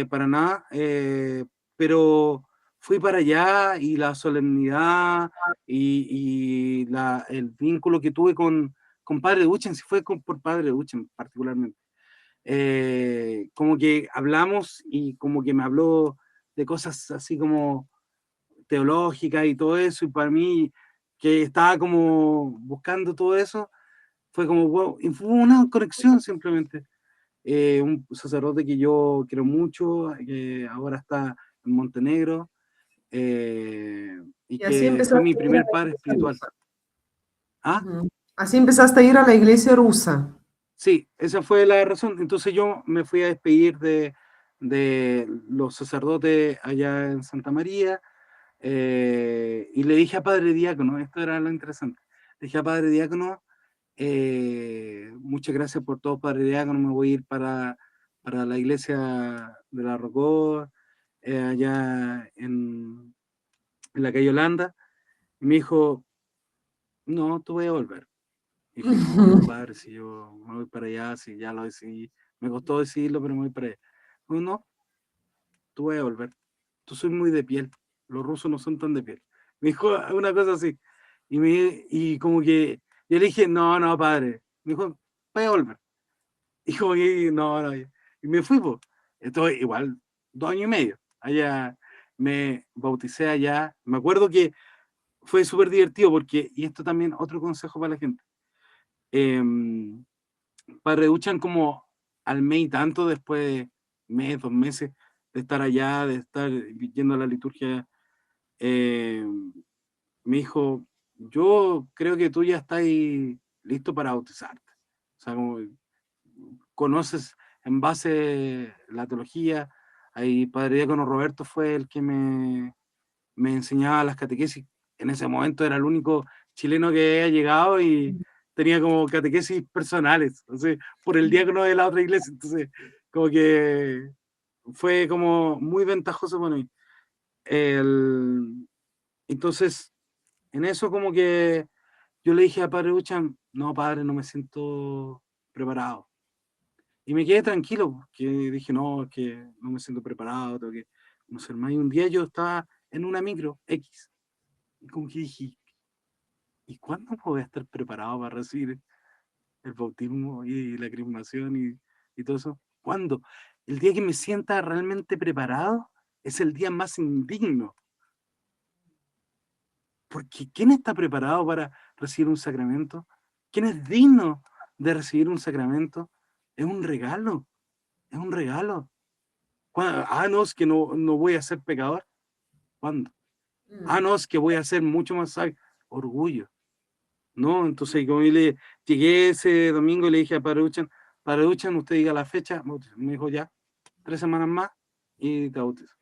para nada, pero fui para allá y la solemnidad y el vínculo que tuve con Padre Duchen, si fue por Padre Duchen particularmente. Como que hablamos y como que me habló de cosas así como teológicas y todo eso, y para mí, que estaba como buscando todo eso, fue como, wow, y fue una conexión simplemente. Un sacerdote que yo quiero mucho, que ahora está en Montenegro, y Y así que fue empezaste mi a ir a primer la padre iglesia espiritual. rusa. Ah, Ujú. Así empezaste a ir a la iglesia rusa. sí, esa fue la razón. Entonces yo me fui a despedir de los sacerdotes allá en Santa María, y le dije a Padre Diácono, esto era lo interesante, le dije a Padre Diácono, muchas gracias por todo, Padre Diácono, me voy a ir para la iglesia de la Rocó, allá en la calle Holanda, y me dijo, no, tú voy a volver. Y dije, no, padre, si yo me voy para allá, si ya lo decidí, me costó decidirlo, pero me voy para allá. No, no, tú voy a volver, tú soy muy de piel, los rusos no son tan de piel. Me dijo una cosa así, y como que yo le dije, no, no, padre, me dijo, voy a volver. Y como que, no, no, y me fui, pues. Estoy igual 2 años y medio. Allá me bauticé allá. Me acuerdo que fue súper divertido porque, y esto también otro consejo para la gente, eh, para reduchan como al mes y tanto después de mes, 2 meses de estar allá, de estar yendo a la liturgia, eh, me dijo, yo creo que tú ya estás listo para bautizarte. O sea, como conoces en base la teología. Ahí Padre Diácono Roberto fue el que me enseñaba las catequesis. En ese momento era el único chileno que había llegado y tenía como catequesis personales, entonces, por el diácono de la otra iglesia. Entonces, como que fue como muy ventajoso para mí. Entonces, en eso como que yo le dije a Padre Uchan, no, padre, no me siento preparado. Y me quedé tranquilo, porque dije, no, es que no me siento preparado, tengo que conocer más. Y un día yo estaba en una micro X, y como que dije, ¿y cuándo voy a estar preparado para recibir el bautismo y la crismación y todo eso? ¿Cuándo? El día que me sienta realmente preparado es el día más indigno, porque ¿quién está preparado para recibir un sacramento? ¿Quién es digno de recibir un sacramento? Es un regalo, es un regalo. No, es que no voy a ser pecador. ¿Cuándo? Mm. No, es que voy a ser mucho más sabio. Orgullo. ¿No? Entonces, como yo llegué ese domingo y le dije a Padre Uchan, usted diga la fecha. Me dijo, ya, 3 semanas más y te bautizo.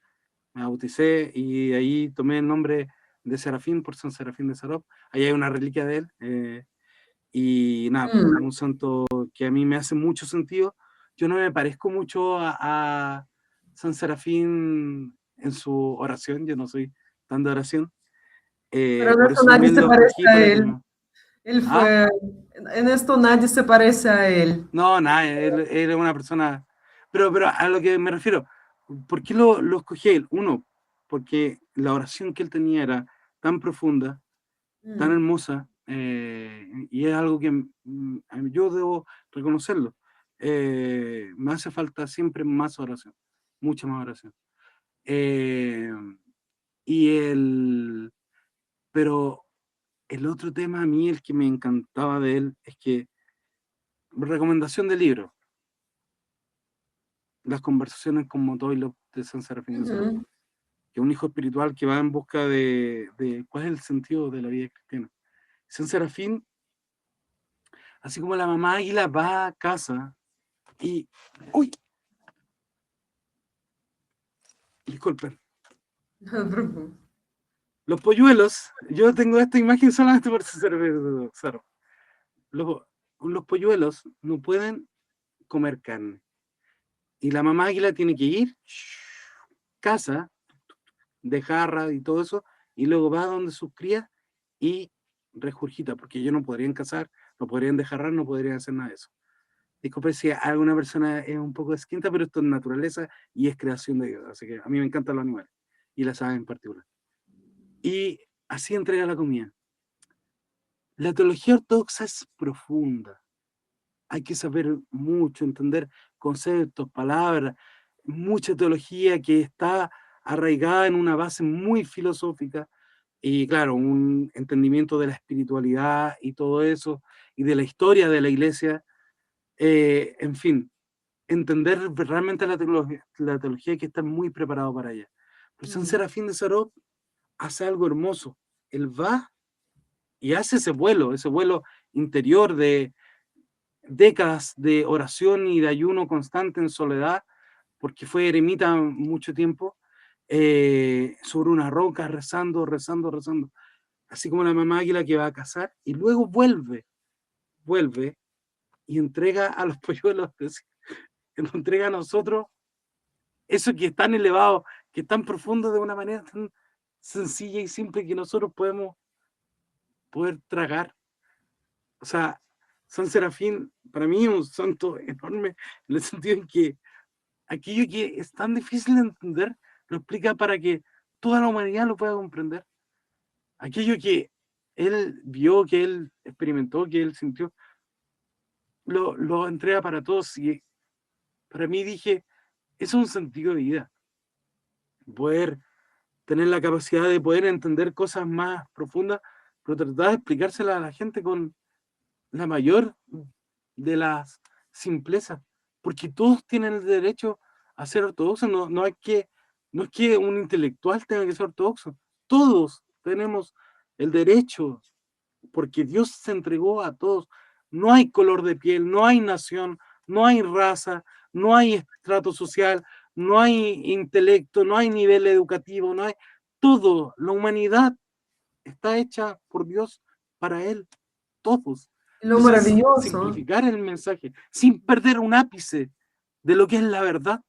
Me bauticé y ahí tomé el nombre de Serafín por San Serafín de Sarov. Ahí hay una reliquia de él. Y nada, pues, Mm. un santo que a mí me hace mucho sentido. Yo no me parezco mucho a San Serafín en su oración, yo no soy tan de oración. Pero en Por esto eso nadie también se lo parece escogí a para que él. me... Él ¿Ah? fue, en esto nadie se parece a él. No, nada, él es una persona... Pero a lo que me refiero, ¿por qué lo escogí él? Uno, porque la oración que él tenía era tan profunda, tan Mm. hermosa, y es algo que yo debo reconocerlo. Me hace falta siempre más oración, mucha más oración. Eh, y pero el otro tema a mí, el que me encantaba de él, es que, recomendación de libro, las conversaciones con Motoilo de San Serafín de Sarov. Ujú. que es un hijo espiritual que va en busca de cuál es el sentido de la vida cristiana. San Serafín, así como la mamá águila va a casa y... ¡Uy! Disculpen. No te preocupes. Los polluelos, yo tengo esta imagen solamente por ser los, los polluelos no pueden comer carne. Y la mamá águila tiene que ir, caza, de jarra y todo eso, y luego va donde sus crías y regurgita, porque ellos no podrían cazar, no podrían dejarrar, no podrían hacer nada de eso. Disculpe si alguna persona es un poco esquinta, pero esto es naturaleza y es creación de Dios. Así que a mí me encantan los animales y las aves en particular. Y así entrega la comida. La teología ortodoxa es profunda. Hay que saber mucho, entender conceptos, palabras, mucha teología que está arraigada en una base muy filosófica y claro, un entendimiento de la espiritualidad y todo eso, y de la historia de la iglesia, en fin, entender realmente la teología hay que estar muy preparado para ella. Pero San Serafín de Sarov hace algo hermoso. Él va y hace ese vuelo interior de décadas de oración y de ayuno constante en soledad, porque fue eremita mucho tiempo, sobre una roca, rezando, rezando, rezando, así como la mamá águila que va a cazar, y luego vuelve y entrega a los polluelos, nos entrega a nosotros eso que es tan elevado, que es tan profundo de una manera tan sencilla y simple que nosotros podemos poder tragar. O sea, San Serafín para mí es un santo enorme en el sentido en que aquello que es tan difícil de entender lo explica para que toda la humanidad lo pueda comprender. Aquello que él vio, que él experimentó, que él sintió, lo entrega para todos. Y para mí dije, eso es un sentido de vida. Poder tener la capacidad de poder entender cosas más profundas, pero tratar de explicárselas a la gente con la mayor de las simplezas, porque todos tienen el derecho a ser ortodoxos, no es que un intelectual tenga que ser ortodoxo, todos tenemos el derecho, porque Dios se entregó a todos, no hay color de piel, no hay nación, no hay raza, no hay estrato social, no hay intelecto, no hay nivel educativo, no hay todo, la humanidad está hecha por Dios para Él, todos. Lo Entonces, maravilloso, simplificar el mensaje sin perder un ápice de lo que es la verdad,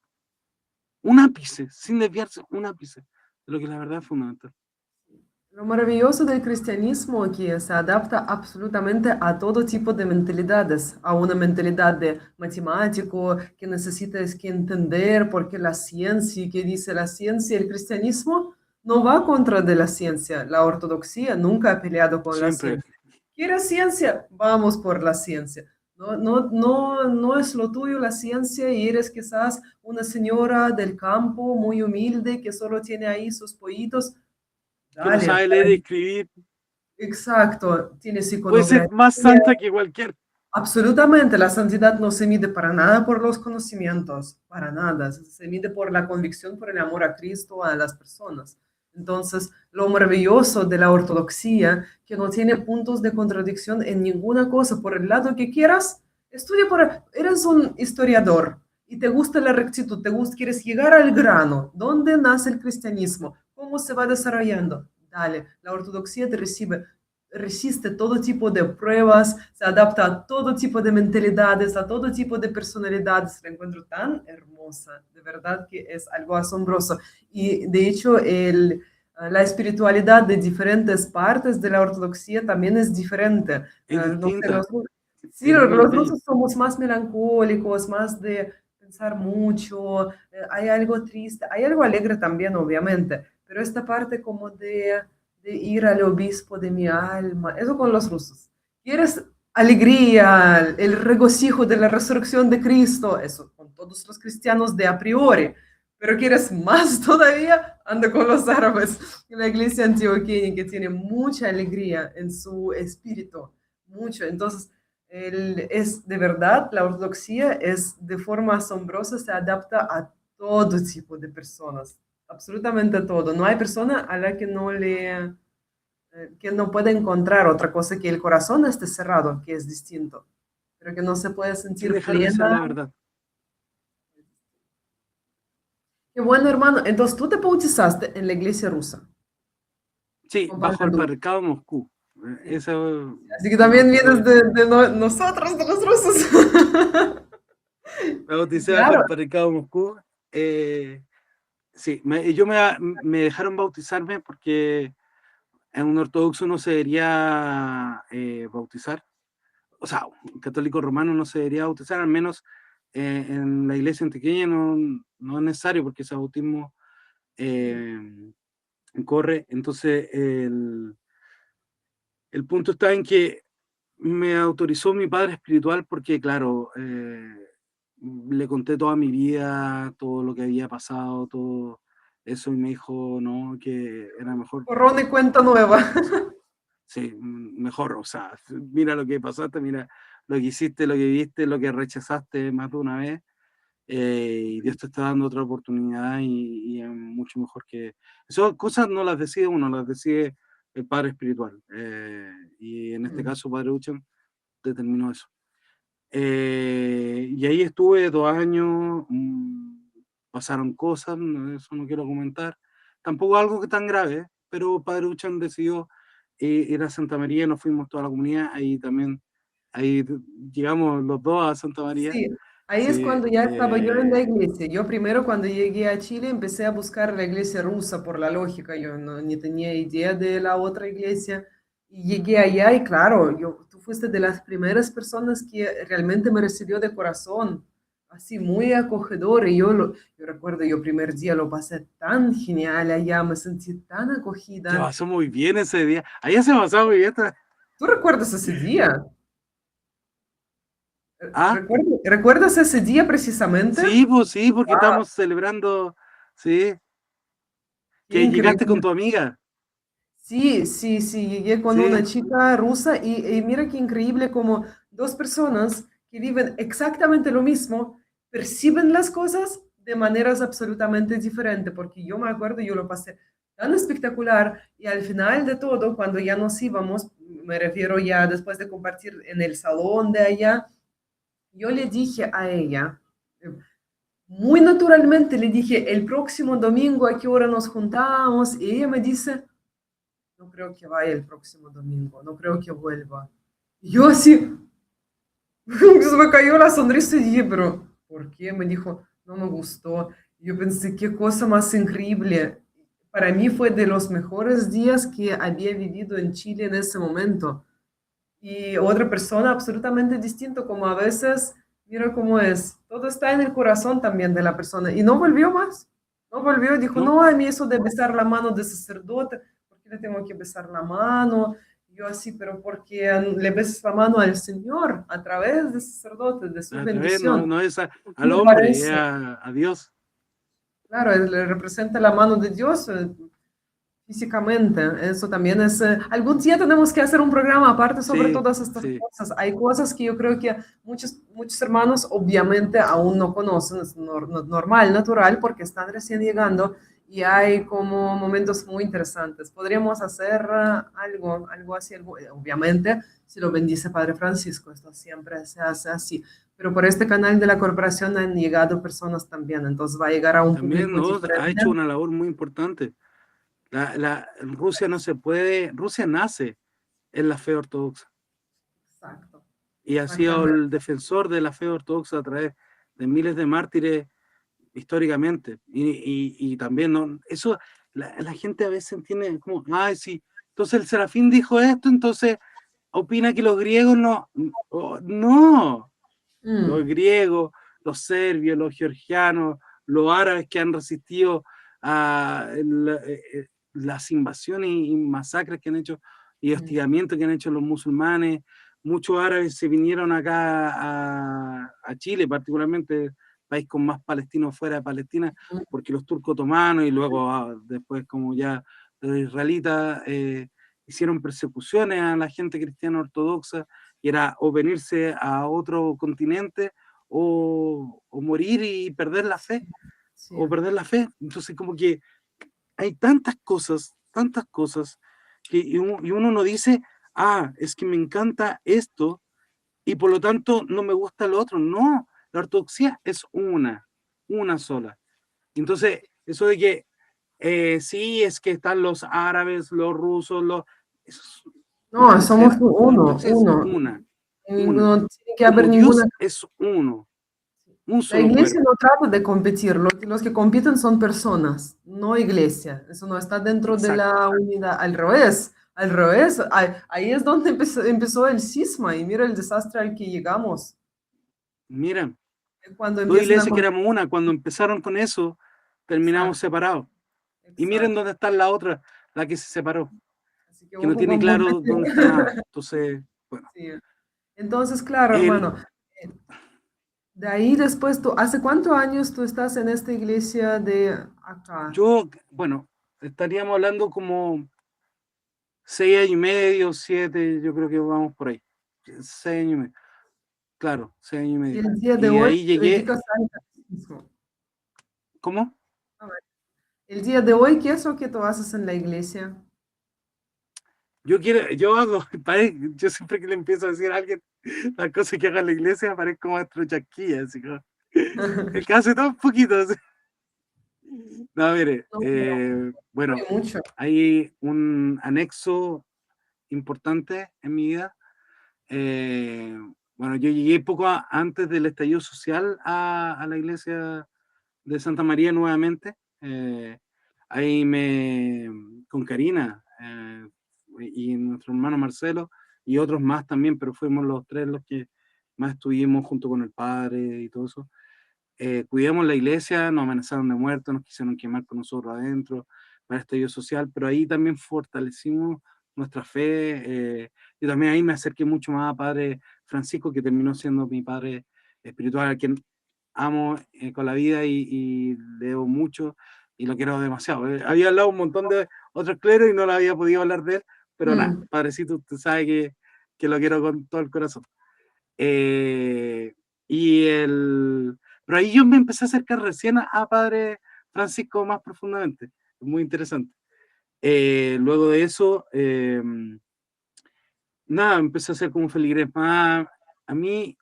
un ápice, sin desviarse un ápice de lo que es la verdad fundamental. lo maravilloso del cristianismo que se adapta absolutamente a todo tipo de mentalidades, a una mentalidad de matemático que necesitas que entender porque la ciencia, que dice la ciencia, el cristianismo no va contra de la ciencia, la ortodoxia nunca ha peleado con la Siempre, ciencia. ¿Quieres ciencia? Vamos por la ciencia. No es lo tuyo la ciencia y eres quizás una señora del campo muy humilde que solo tiene ahí sus pollitos. que no Dale, sabe leer y escribir, exacto, tienes puede ser iconografía. más santa que cualquier. Absolutamente, la santidad no se mide para nada por los conocimientos, para nada, se mide por la convicción, por el amor a Cristo, a las personas. Entonces, lo maravilloso de la ortodoxia, que no tiene puntos de contradicción en ninguna cosa, por el lado que quieras, eres un historiador y te gusta la rectitud, quieres llegar al grano, ¿dónde nace el cristianismo? ¿Cómo se va desarrollando? Dale, la ortodoxia te resiste todo tipo de pruebas, se adapta a todo tipo de mentalidades, a todo tipo de personalidades. La encuentro tan hermosa, de verdad que es algo asombroso. Y de hecho, la espiritualidad de diferentes partes de la ortodoxia también es diferente. Es No sé, distinta, sí, es muy los bello. rusos somos más melancólicos, más de pensar mucho, hay algo triste, hay algo alegre también, obviamente, pero esta parte como de ir al obispo de mi alma, eso con los rusos. ¿Quieres alegría, el regocijo de la resurrección de Cristo? Eso con todos los cristianos de a priori. Pero quieres más todavía, anda con los árabes. La iglesia antioqueña que tiene mucha alegría en su espíritu, mucho. Entonces, es de verdad, la ortodoxia es de forma asombrosa, se adapta a todo tipo de personas. absolutamente todo. No hay persona a la que no puede encontrar otra cosa que el corazón esté cerrado, que es distinto, pero que no se puede sin sentir dejar de ser plena. la verdad. Qué bueno, hermano. Entonces tú te bautizaste en la iglesia rusa. Sí, Con bajo Padre el Duro. patriarcado de Moscú. Sí. Eso Así que me también vienes bauticé. de nosotros, de los rusos. Me bauticé bajo Claro, el patriarcado de Moscú. Eh, sí, me dejaron bautizarme porque en un ortodoxo no se debería bautizar. O sea, un católico romano no se debería bautizar, al menos en la iglesia antioqueña no es necesario porque ese bautismo eh, corre. Entonces, el punto está en que me autorizó mi padre espiritual porque, claro, le conté toda mi vida, todo lo que había pasado, todo eso, y me dijo, no, que era mejor. borrón y cuenta nueva. Sí, mejor, o sea, mira lo que pasaste, mira lo que hiciste, lo que viste, lo que rechazaste más de una vez, y Dios te está dando otra oportunidad y es mucho mejor que... Esas cosas no las decide uno, las decide el Padre Espiritual, y en este caso Padre Uchan determinó eso. Y ahí estuve 2 años, pasaron cosas, eso no quiero comentar, tampoco algo que tan grave, pero Padre Uchan decidió ir a Santa María, nos fuimos toda la comunidad, ahí también, ahí llegamos los dos a Santa María, Sí, ahí es sí, cuando ya estaba yo en la iglesia. Yo primero cuando llegué a Chile empecé a buscar la iglesia rusa por la lógica. Yo no, ni tenía idea de la otra iglesia. Y llegué allá y claro, tú fuiste de las primeras personas que realmente me recibió de corazón, así muy acogedor. Y yo recuerdo, yo primer día lo pasé tan genial allá, me sentí tan se acogida. pasó muy bien ese día, allá se pasó muy bien, ¿Tú recuerdas ese día? ah, ¿Recuerdas ese día precisamente? sí, pues sí, porque ¡Wow! estamos celebrando, sí, ¡Qué que llegaste con increíble! tu amiga, Sí, sí, sí, llegué con una sí, chica rusa y mira qué increíble como dos personas que viven exactamente lo mismo perciben las cosas de maneras absolutamente diferentes, porque yo me acuerdo, yo lo pasé tan espectacular y al final de todo, cuando ya nos íbamos, me refiero ya después de compartir en el salón de allá, yo le dije a ella, muy naturalmente le dije, el próximo domingo a qué hora nos juntamos y ella me dice, no creo que vaya el próximo domingo, no creo que vuelva. Y yo así, se me cayó la sonrisa y dije, pero ¿por qué? Me dijo, no me gustó. Yo pensé, qué cosa más increíble. Para mí fue de los mejores días que había vivido en Chile en ese momento. Y otra persona absolutamente distinto, como a veces, mira cómo es, todo está en el corazón también de la persona. Y no volvió más, no volvió, dijo, ¿no? no, a mí eso de besar la mano de sacerdote, ¿por qué le tengo que besar la mano? Yo así, pero porque le besas la mano al Señor a través del sacerdote, de su A través, no, bendición. no es al Me hombre, es parece, a Dios. claro, él le representa la mano de Dios, físicamente, eso también es... algún día tenemos que hacer un programa aparte sobre Sí, todas estas sí, cosas. Hay cosas que yo creo que muchos hermanos obviamente aún no conocen, es normal, natural, porque están recién llegando y hay como momentos muy interesantes. Podríamos hacer algo así, obviamente, si lo bendice Padre Francisco, esto siempre se hace así. Pero por este canal de la corporación han llegado personas también, entonces va a llegar a un también, público ¿no? Ha diferente. hecho una labor muy importante. Rusia no se puede, Rusia nace en la fe ortodoxa Exacto, y ha sido exactamente. el defensor de la fe ortodoxa a través de miles de mártires históricamente. Y también, ¿no? Eso, la gente a veces entiende como, ay, sí, entonces el Serafín dijo esto, entonces opina que los griegos no, no, los Mm. griegos, los serbios, los georgianos, los árabes que han resistido a las invasiones y masacres que han hecho y Mm, hostigamientos que han hecho los musulmanes. Muchos árabes se vinieron acá a Chile, particularmente país con más palestinos fuera de Palestina, mm, porque los turcos otomanos y luego después como ya los israelitas hicieron persecuciones a la gente cristiana ortodoxa y era o venirse a otro continente o morir y perder la fe, sí, o perder la fe. Entonces como que hay tantas cosas, que y uno no dice, ah, es que me encanta esto y por lo tanto no me gusta lo otro. No, la ortodoxia es una sola. Entonces, eso de que sí, es que están los árabes, los rusos, eso No, somos la uno, ortodoxia es uno. una. No tiene que haber Como ninguna. Dios es uno, un La solo iglesia cuerpo. no trata de competir, los que compiten son personas, no iglesia. Eso no está dentro de Exacto. la unidad. Al revés. Ahí es donde empezó el cisma y mira el desastre al que llegamos. Mira, Cuando dos empiezan a iglesias que competir. éramos una, cuando empezaron con eso, terminamos Exacto, separados. Y miren exacto. dónde está la otra, la que se separó, Así que que no ojo tiene con claro competir. dónde está nada. Entonces, bueno, Sí. Entonces, claro, el, hermano, eh, de ahí después tú, ¿hace cuántos años tú estás en esta iglesia de acá? bueno, estaríamos hablando como 6 años y medio, 7, yo creo que vamos por ahí. 6 años y medio, claro, 6 años y Y medio. el día de Y hoy ahí te llegué, dedicas al catecismo. ¿cómo? A ver, el día de hoy, ¿qué es lo que tú haces en la iglesia? Yo hago, yo siempre que le empiezo a decir a alguien las cosas que haga en la iglesia, parezco maestro Chasquilla, así como, el que hace todo un poquito. Así. No, mire, No, pero bueno, muy mucho. hay un anexo importante en mi vida. Eh, bueno, yo llegué poco antes del estallido social a la iglesia de Santa María nuevamente. Ahí con Karina y nuestro hermano Marcelo y otros más también, pero fuimos los tres los que más estuvimos junto con el padre y todo eso. Cuidamos la iglesia, nos amenazaron de muerte, nos quisieron quemar con nosotros adentro para el estallido social, pero ahí también fortalecimos nuestra fe. Yo también ahí me acerqué mucho más a Padre Francisco, que terminó siendo mi padre espiritual, a quien amo con la vida y le debo mucho y lo quiero demasiado. Había hablado un montón de otros cleros y no lo había podido hablar de él, pero nada, Mm, padrecito, usted sabe que lo quiero con todo el corazón. Eh, y el, pero ahí yo me empecé a acercar recién a Padre Francisco más profundamente. Muy interesante. Luego de eso, nada, empecé a hacer como feligres más. A mí,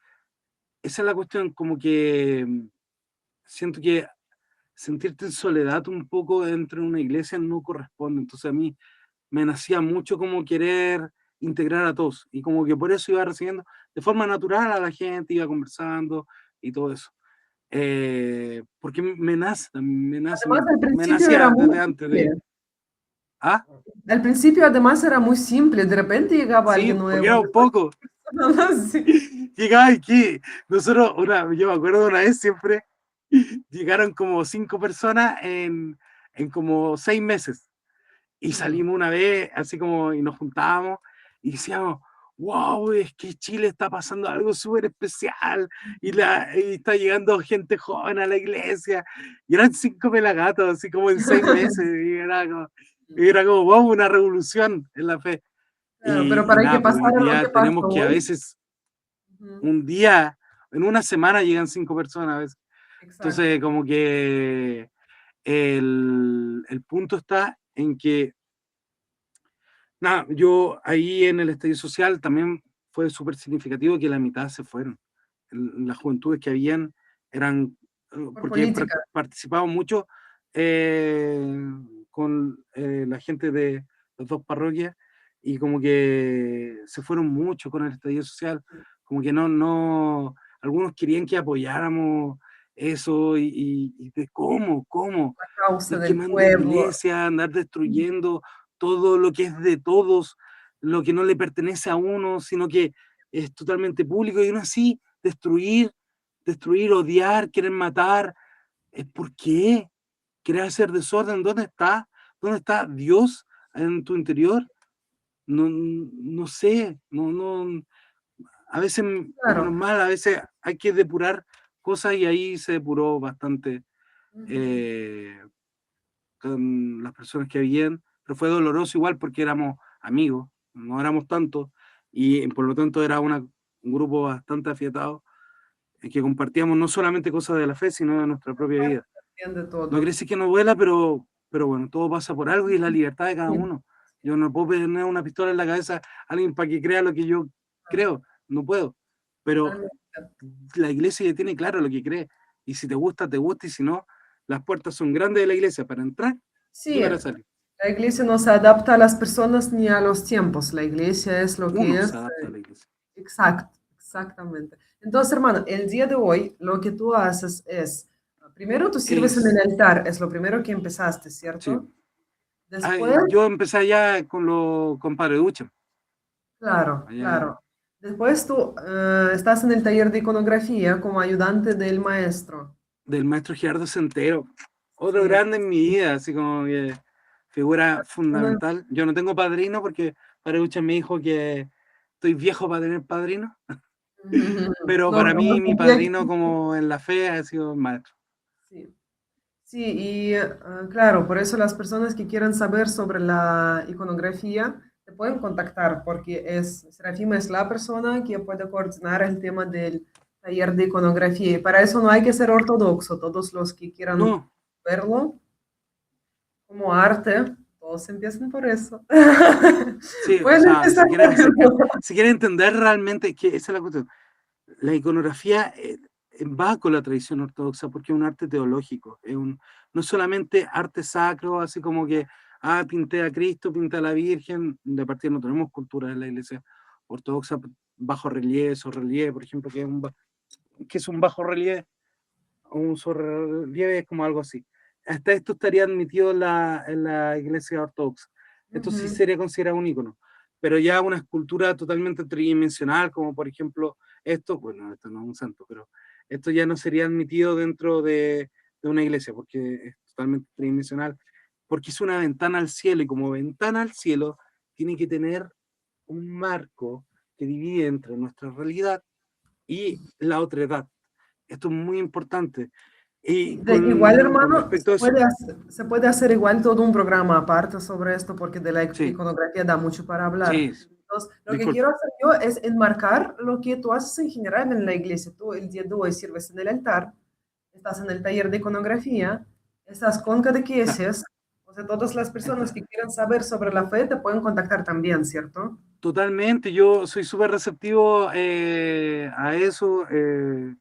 esa es la cuestión, como que siento que sentirte en soledad un poco dentro de una iglesia no corresponde. Entonces a mí me nacía mucho como querer integrar a todos y como que por eso iba recibiendo de forma natural a la gente, iba conversando y todo eso. Porque Además, al me principio era nacía muy desde antes de... simple. Ah, Al principio, además, era muy simple. De repente llegaba sí, alguien porque nuevo. era un poco. Sí. Llegaba aquí, nosotros, yo me acuerdo de una vez siempre, llegaron como 5 personas en como 6 meses. Y Mm, salimos una vez, así como, y nos juntábamos, y decíamos, wow, es que Chile está pasando algo súper especial, y está llegando gente joven a la iglesia, y eran 5 pelagatos, así como en 6 meses, y era como, wow, una revolución en la fe. claro, pero Y para que nada, pues hoy pasara lo día que pasó tenemos que a hoy. veces, Ujú, un día, en una semana llegan 5 personas a veces. Entonces, exacto. como que el punto está en que nada, yo ahí en el estadio social también fue súper significativo que la mitad se fueron. Las juventudes que habían eran, Por porque política. participaba mucho eh, con la gente de las dos parroquias y como que se fueron mucho con el estadio social, como que algunos querían que apoyáramos eso y de cómo, La causa andar del quemando pueblo. iglesias, andar destruyendo todo lo que es de todos, lo que no le pertenece a uno, sino que es totalmente público y aún así destruir, odiar, querer matar. ¿Por qué? ¿Querer hacer desorden? ¿Dónde está? ¿Dónde está Dios en tu interior? No, no sé, a veces es Claro. normal, a veces hay que depurar cosas y ahí se depuró bastante Ujú. eh, con las personas que habían, pero fue doloroso igual porque éramos amigos, no éramos tantos, y por lo tanto era un grupo bastante afiatado, en que compartíamos no solamente cosas de la fe, sino de nuestra propia vida. Entiende No quiere todo. decir que no duela, pero pero bueno, todo pasa por algo y es la libertad de cada Sí, uno. Yo no puedo poner una pistola en la cabeza a alguien para que crea lo que yo creo, no puedo. Pero totalmente. la iglesia ya tiene claro lo que cree, y si te gusta, y si no, las puertas son grandes de la iglesia para entrar y Sí, para salir. la iglesia no se adapta a las personas ni a los tiempos. La iglesia es lo que Uno es. se adapta a la iglesia. Exacto, exactamente. Entonces, hermano, el día de hoy lo que tú haces es, primero tú sirves en Es, el altar, es lo primero que empezaste, sí. ¿cierto? Después, Yo empecé allá con Padre Ducha, claro, allá claro. Después tú estás en el taller de iconografía como ayudante del maestro. del maestro Gerardo Centero, otro Sí, grande en mi vida, así como que figura bueno, fundamental. Yo no tengo padrino porque Padre Ducha me dijo que estoy viejo para tener padrino, pero no, para pero no mí mi sabía padrino como en la fe ha sido el maestro. sí. Sí, y claro, por eso las personas que quieran saber sobre la iconografía te pueden contactar, porque Serafima es la persona que puede coordinar el tema del taller de iconografía. Y para eso no hay que ser ortodoxo, todos los que quieran No, verlo como arte, todos empiezan por eso. sí, o Pueden sea, empezar si quieren por acercar, eso. si quieren entender realmente, que esa es la cuestión. La iconografía va con la tradición ortodoxa porque es un arte teológico, no es solamente arte sacro, así como que, pinté a Cristo, pinté a la Virgen. De partida no tenemos cultura en la iglesia ortodoxa, bajo relieve, relieve, por ejemplo, que es un bajo relieve, o un relieve, es como algo así. Hasta esto estaría admitido en la iglesia ortodoxa. Esto sí Ujú. sería considerado un icono. Pero ya una escultura totalmente tridimensional, como por ejemplo esto, bueno, esto no es un santo, pero esto ya no sería admitido dentro de una iglesia, porque es totalmente tridimensional, porque es una ventana al cielo, y como ventana al cielo tiene que tener un marco que divide entre nuestra realidad y la otra edad. Esto es muy importante. Y Igual, con hermano, respecto a eso, se puede hacer igual todo un programa aparte sobre esto, porque de la sí, iconografía da mucho para hablar. sí, Entonces, lo que disculpa. quiero hacer yo es enmarcar lo que tú haces en general en la iglesia. Tú el día de hoy sirves en el altar, estás en el taller de iconografía, estás con Claro, catequesis, o sea, todas las personas esta- que quieran saber sobre la fe te pueden contactar también, ¿cierto? totalmente, yo soy súper receptivo a eso.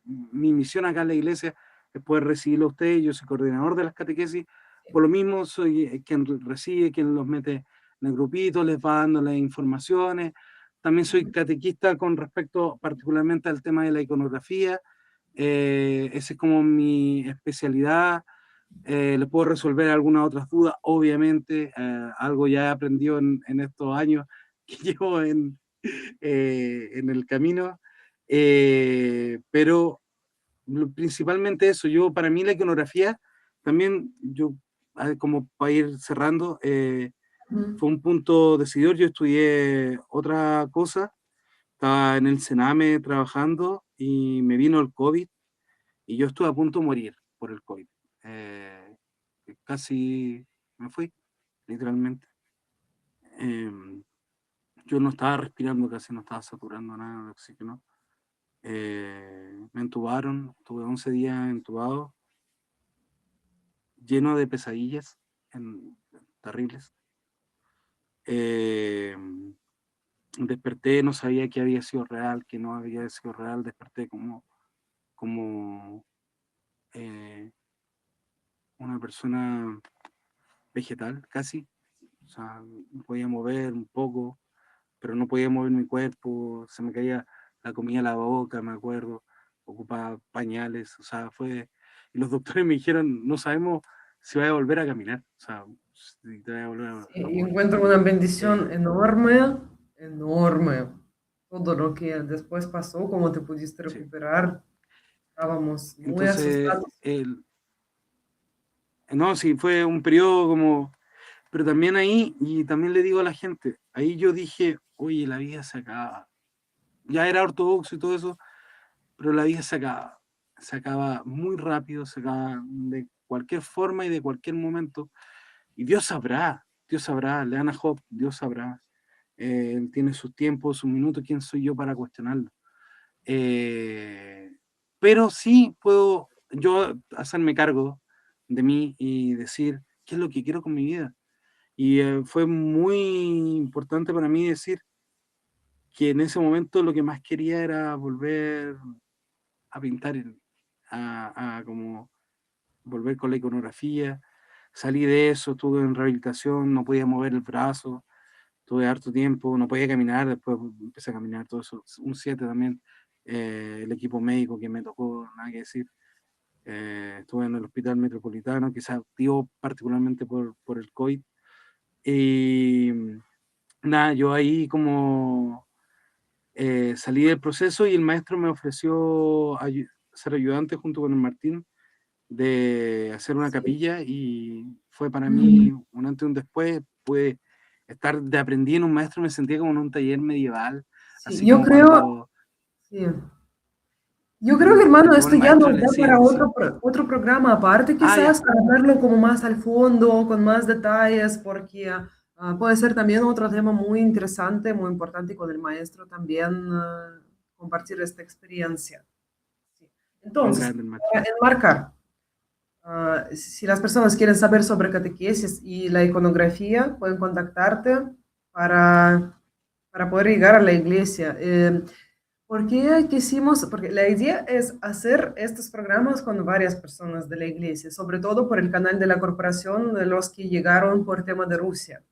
Mi misión acá en la iglesia es poder recibirlo a ustedes. Yo soy coordinador de las catequesis, por lo mismo soy quien recibe, quien los mete en el grupito, les va dando las informaciones. También soy catequista con respecto particularmente al tema de la iconografía. Esa es como mi especialidad. Les puedo resolver algunas otras dudas, obviamente. Algo ya he aprendido en estos años que llevo en el camino. Pero principalmente eso. Para mí la iconografía también, como para ir cerrando, Ujú. fue un punto decidor. Yo estudié otra cosa, estaba en el Sename trabajando y me vino el COVID, y yo estuve a punto de morir por el COVID. Eh, Casi me fui, literalmente. Eh, yo no estaba respirando, casi no estaba saturando nada de oxígeno. Me entubaron, estuve 11 días entubado, lleno de pesadillas terribles. Eh, Desperté, no sabía que había sido real, que no había sido real. Desperté como eh, una persona vegetal, casi. O sea, me podía mover un poco, pero no podía mover mi cuerpo. Se me caía la comida a la boca, me acuerdo. Ocupaba pañales, o sea, y los doctores me dijeron, no sabemos si voy a volver a caminar, o sea, si te voy a volver Sí, a y mover. encuentro una bendición Eh, enorme, enorme. Todo lo que después pasó, cómo te pudiste sí. recuperar. Estábamos muy Entonces, asustados. no, sí, fue un periodo como, pero también ahí, y también le digo a la gente, ahí yo dije, oye, la vida se acaba. Ya era ortodoxo y todo eso, pero la vida se acaba muy rápido, se acaba de cualquier forma y de cualquier momento, y Dios sabrá, lean a Job, Dios sabrá. Él tiene sus tiempos, sus minutos. ¿Quién soy yo para cuestionarlo? Eh, pero sí puedo yo hacerme cargo de mí y decir qué es lo que quiero con mi vida. Y fue muy importante para mí decir que en ese momento lo que más quería era volver a pintar, a como volver con la iconografía. Salí de eso, estuve en rehabilitación, no podía mover el brazo, tuve harto tiempo, no podía caminar, después empecé a caminar, todo eso, un 7 también, el equipo médico que me tocó, nada que decir. Estuve en el hospital metropolitano, que se activó particularmente por el COVID. Y nada, yo ahí como salí del proceso y el maestro me ofreció ser ayudante junto con el Martín de hacer una Sí. capilla y fue para mí Mm, un antes y un después. Pude estar de aprendí en un maestro, me sentía como en un taller medieval, sí, así como cuando, sí. Yo creo que, hermano, como esto el ya maestro nos le da decía, para decía, otro programa aparte, ah, quizás, ya, para verlo como más al fondo, con más detalles, porque puede ser también otro tema muy interesante, muy importante y con el maestro también compartir esta experiencia. Sí. un Entonces, grande el maestro. para enmarcar, si las personas quieren saber sobre catequesis y la iconografía, pueden contactarte para, para poder llegar a la iglesia. ¿Por qué quisimos? Porque la idea es hacer estos programas con varias personas de la iglesia, sobre todo por el canal de la corporación de los que llegaron por tema de Rusia.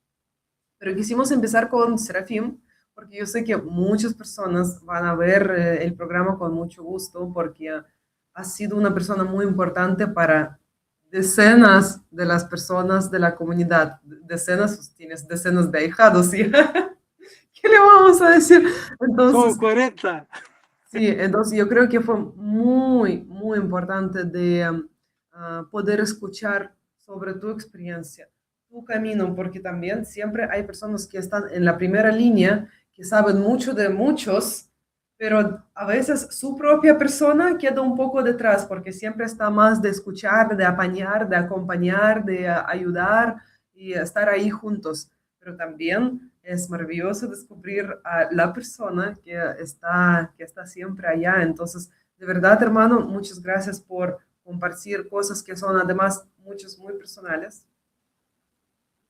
Pero quisimos empezar con Serafim, porque yo sé que muchas personas van a ver el programa con mucho gusto, porque ha sido una persona muy importante para decenas de las personas de la comunidad. Decenas, pues, tienes decenas de ahijados, ¿sí? ¿Qué le vamos a decir? Somos Entonces, 40. sí, entonces yo creo que fue muy, muy importante de poder escuchar sobre tu experiencia, tu camino, porque también siempre hay personas que están en la primera línea, que saben mucho de muchos, pero a veces su propia persona queda un poco detrás, porque siempre está más de escuchar, de apañar, de acompañar, de ayudar y estar ahí juntos. Pero también es maravilloso descubrir a la persona que está siempre allá. Entonces, de verdad, hermano, muchas gracias por compartir cosas que son además muchas muy personales,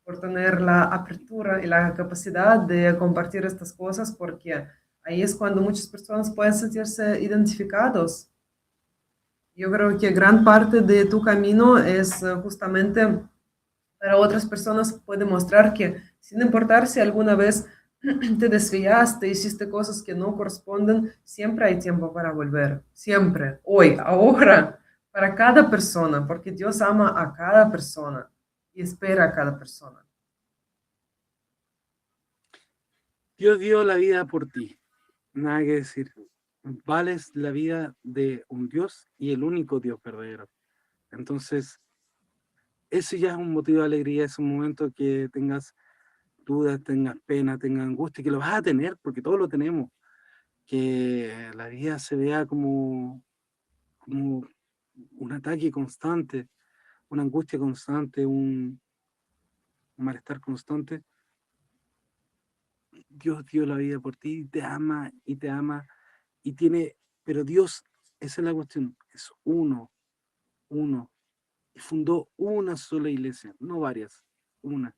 por tener la apertura y la capacidad de compartir estas cosas, porque ahí es cuando muchas personas pueden sentirse identificados. Yo creo que gran parte de tu camino es justamente para otras personas puede mostrar que sin importar si alguna vez te desviaste, hiciste cosas que no corresponden, siempre hay tiempo para volver, siempre, hoy, ahora, para cada persona, porque Dios ama a cada persona y espera a cada persona. Dios dio la vida por ti, nada que decir. Vales la vida de un Dios y el único Dios verdadero. Entonces, eso ya es un motivo de alegría, es un momento que tengas dudas, tengas pena, tengas angustia, que lo vas a tener, porque todos lo tenemos. Que la vida se vea como un ataque constante, una angustia constante, un malestar constante. Dios dio la vida por ti, te ama y tiene, pero Dios, esa es la cuestión, es uno, y fundó una sola iglesia, no varias, una.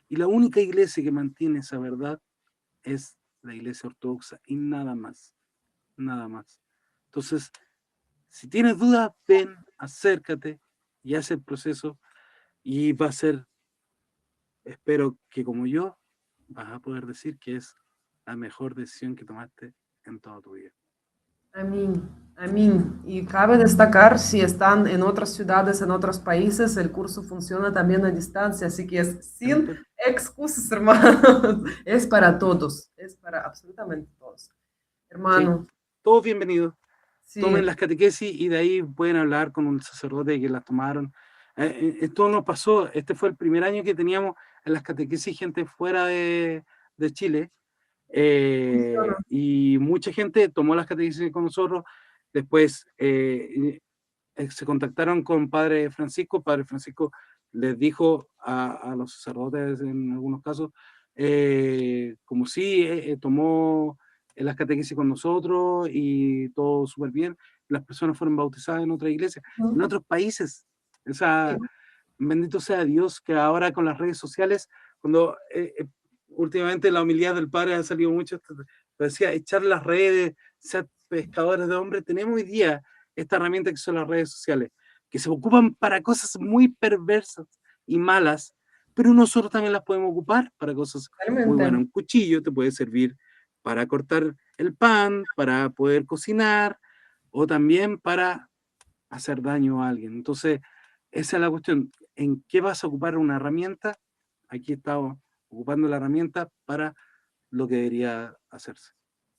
Y la única iglesia que mantiene esa verdad es la iglesia ortodoxa y nada más, nada más. Entonces, si tienes dudas, ven, acércate y haz el proceso y va a ser, espero que como yo, vas a poder decir que es la mejor decisión que tomaste en toda tu vida. Amén, amén. Y cabe destacar, si están en otras ciudades, en otros países, el curso funciona también a distancia, así que es sin Siempre. excusas, hermanos. Es para todos, es para absolutamente todos. Sí, Hermano, todos bienvenidos. sí, Tomen las catequesis y de ahí pueden hablar con un sacerdote que las tomaron. Esto nos pasó, este fue el primer año que teníamos en las catequesis gente fuera de Chile, funciona. y mucha gente tomó las catequesis con nosotros. Después se contactaron con Padre Francisco les dijo a los sacerdotes en algunos casos, como sí, tomó las catequesis con nosotros y todo súper bien, las personas fueron bautizadas en otra iglesia, en Ujú. otros países. O Sí, sea, bendito sea Dios que ahora con las redes sociales, cuando últimamente la homilía del Padre ha salido mucho, pero decía, echar las redes, ser pescadores de hombres, tenemos hoy día esta herramienta que son las redes sociales, que se ocupan para cosas muy perversas y malas, pero nosotros también las podemos ocupar para cosas muy buenas. Un cuchillo te puede servir para cortar el pan, para poder cocinar, o también para hacer daño a alguien. Entonces, esa es la cuestión. ¿En qué vas a ocupar una herramienta? Aquí estamos ocupando la herramienta para lo que debería hacerse.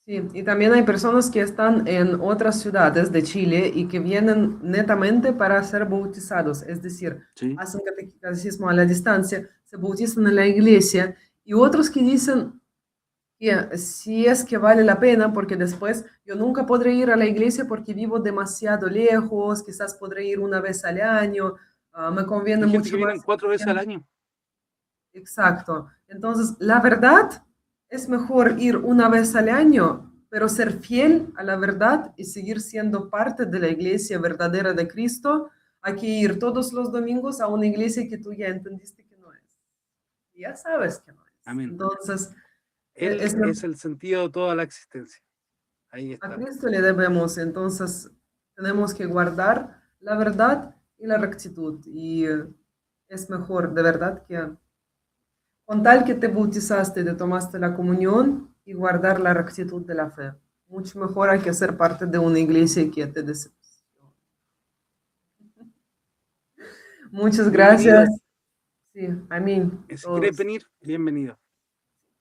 Sí, y también hay personas que están en otras ciudades de Chile y que vienen netamente para ser bautizados, es decir, ¿Sí? hacen catecismo a la distancia, se bautizan en la iglesia, y otros que dicen que si es que vale la pena, porque después yo nunca podré ir a la iglesia porque vivo demasiado lejos, quizás podré ir una vez al año, me conviene Hay gente mucho que viene más. 4 veces al año. Exacto. Entonces, la verdad es mejor ir una vez al año, pero ser fiel a la verdad y seguir siendo parte de la iglesia verdadera de Cristo, a que ir todos los domingos a una iglesia que tú ya entendiste que no es. Ya sabes que no es. Amén. Entonces, Él es el sentido de toda la existencia. Ahí a está. Cristo le debemos, entonces tenemos que guardar la verdad y la rectitud. Y es mejor, de verdad, que con tal que te bautizaste, te tomaste la comunión y guardar la rectitud de la fe. Mucho mejor hay que ser parte de una iglesia que te decepciona. Muchas Bienvenido. gracias. Sí, amén. Si quieres venir, bienvenido.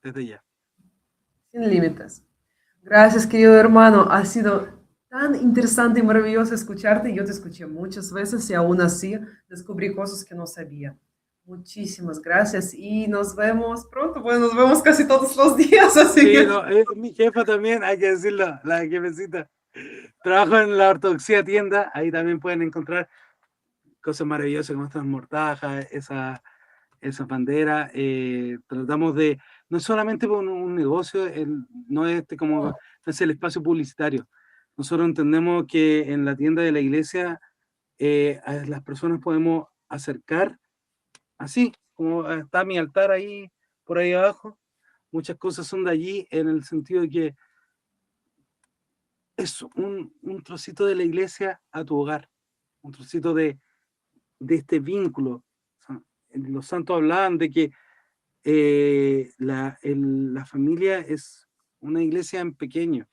Desde ya. Sin límites. Gracias, querido hermano. Ha sido tan interesante y maravilloso escucharte. Yo te escuché muchas veces y aún así descubrí cosas que no sabía. Muchísimas gracias y nos vemos pronto. Bueno, nos vemos casi todos los días, así Sí, que... no, mi jefa también, hay que decirlo, la jefecita. Trabajo en la ortodoxia tienda, ahí también pueden encontrar cosas maravillosas como estas mortajas, esa bandera. Tratamos de, no solamente por un negocio, no es como no es el espacio publicitario. Nosotros entendemos que en la tienda de la iglesia a las personas podemos acercar, así como está mi altar ahí, por ahí abajo. Muchas cosas son de allí en el sentido de que es un trocito de la iglesia a tu hogar, un trocito de este vínculo. Los santos hablaban de que la familia es una iglesia en pequeño.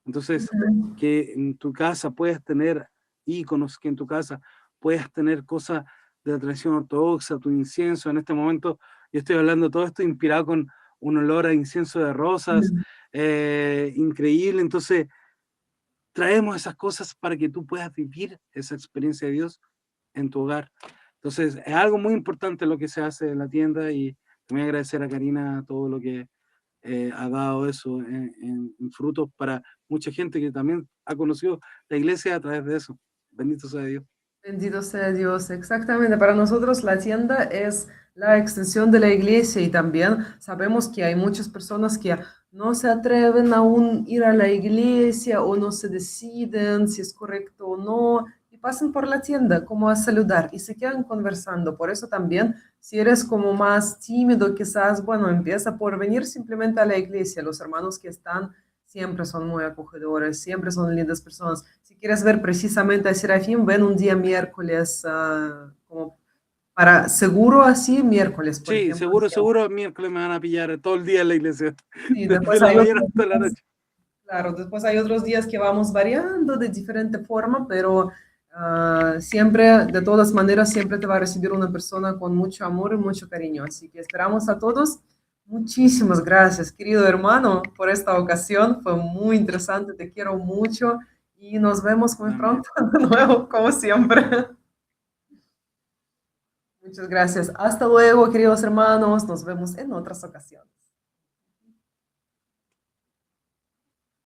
Entonces, que en tu casa puedas tener íconos, que en tu casa puedas tener cosas de la tradición ortodoxa, tu incienso. En este momento, yo estoy hablando de todo esto inspirado con un olor a incienso de rosas, increíble. Entonces, traemos esas cosas para que tú puedas vivir esa experiencia de Dios en tu hogar. Entonces, es algo muy importante lo que se hace en la tienda y también agradecer a Karina todo lo que ha dado eso en frutos para mucha gente que también ha conocido la iglesia a través de eso. Bendito sea Dios. Bendito sea Dios, exactamente. Para nosotros la tienda es la extensión de la iglesia y también sabemos que hay muchas personas que no se atreven aún a ir a la iglesia o no se deciden si es correcto o no y pasan por la tienda como a saludar y se quedan conversando. Por eso también, si eres como más tímido, quizás, bueno, empieza por venir simplemente a la iglesia. Los hermanos que están siempre son muy acogedores, siempre son lindas personas. Si quieres ver precisamente a Serafín, ven un día miércoles, como para seguro así, miércoles, por Sí, ejemplo. seguro, miércoles me van a pillar todo el día en la iglesia, Sí, desde después la hay mañana otros hasta la días, noche. claro, después hay otros días que vamos variando de diferente forma, pero siempre, de todas maneras, siempre te va a recibir una persona con mucho amor y mucho cariño. Así que esperamos a todos. Muchísimas gracias, querido hermano, por esta ocasión. Fue muy interesante, te quiero mucho y nos vemos muy Amén. pronto de nuevo, como siempre. Muchas gracias. Hasta luego, queridos hermanos. Nos vemos en otras ocasiones.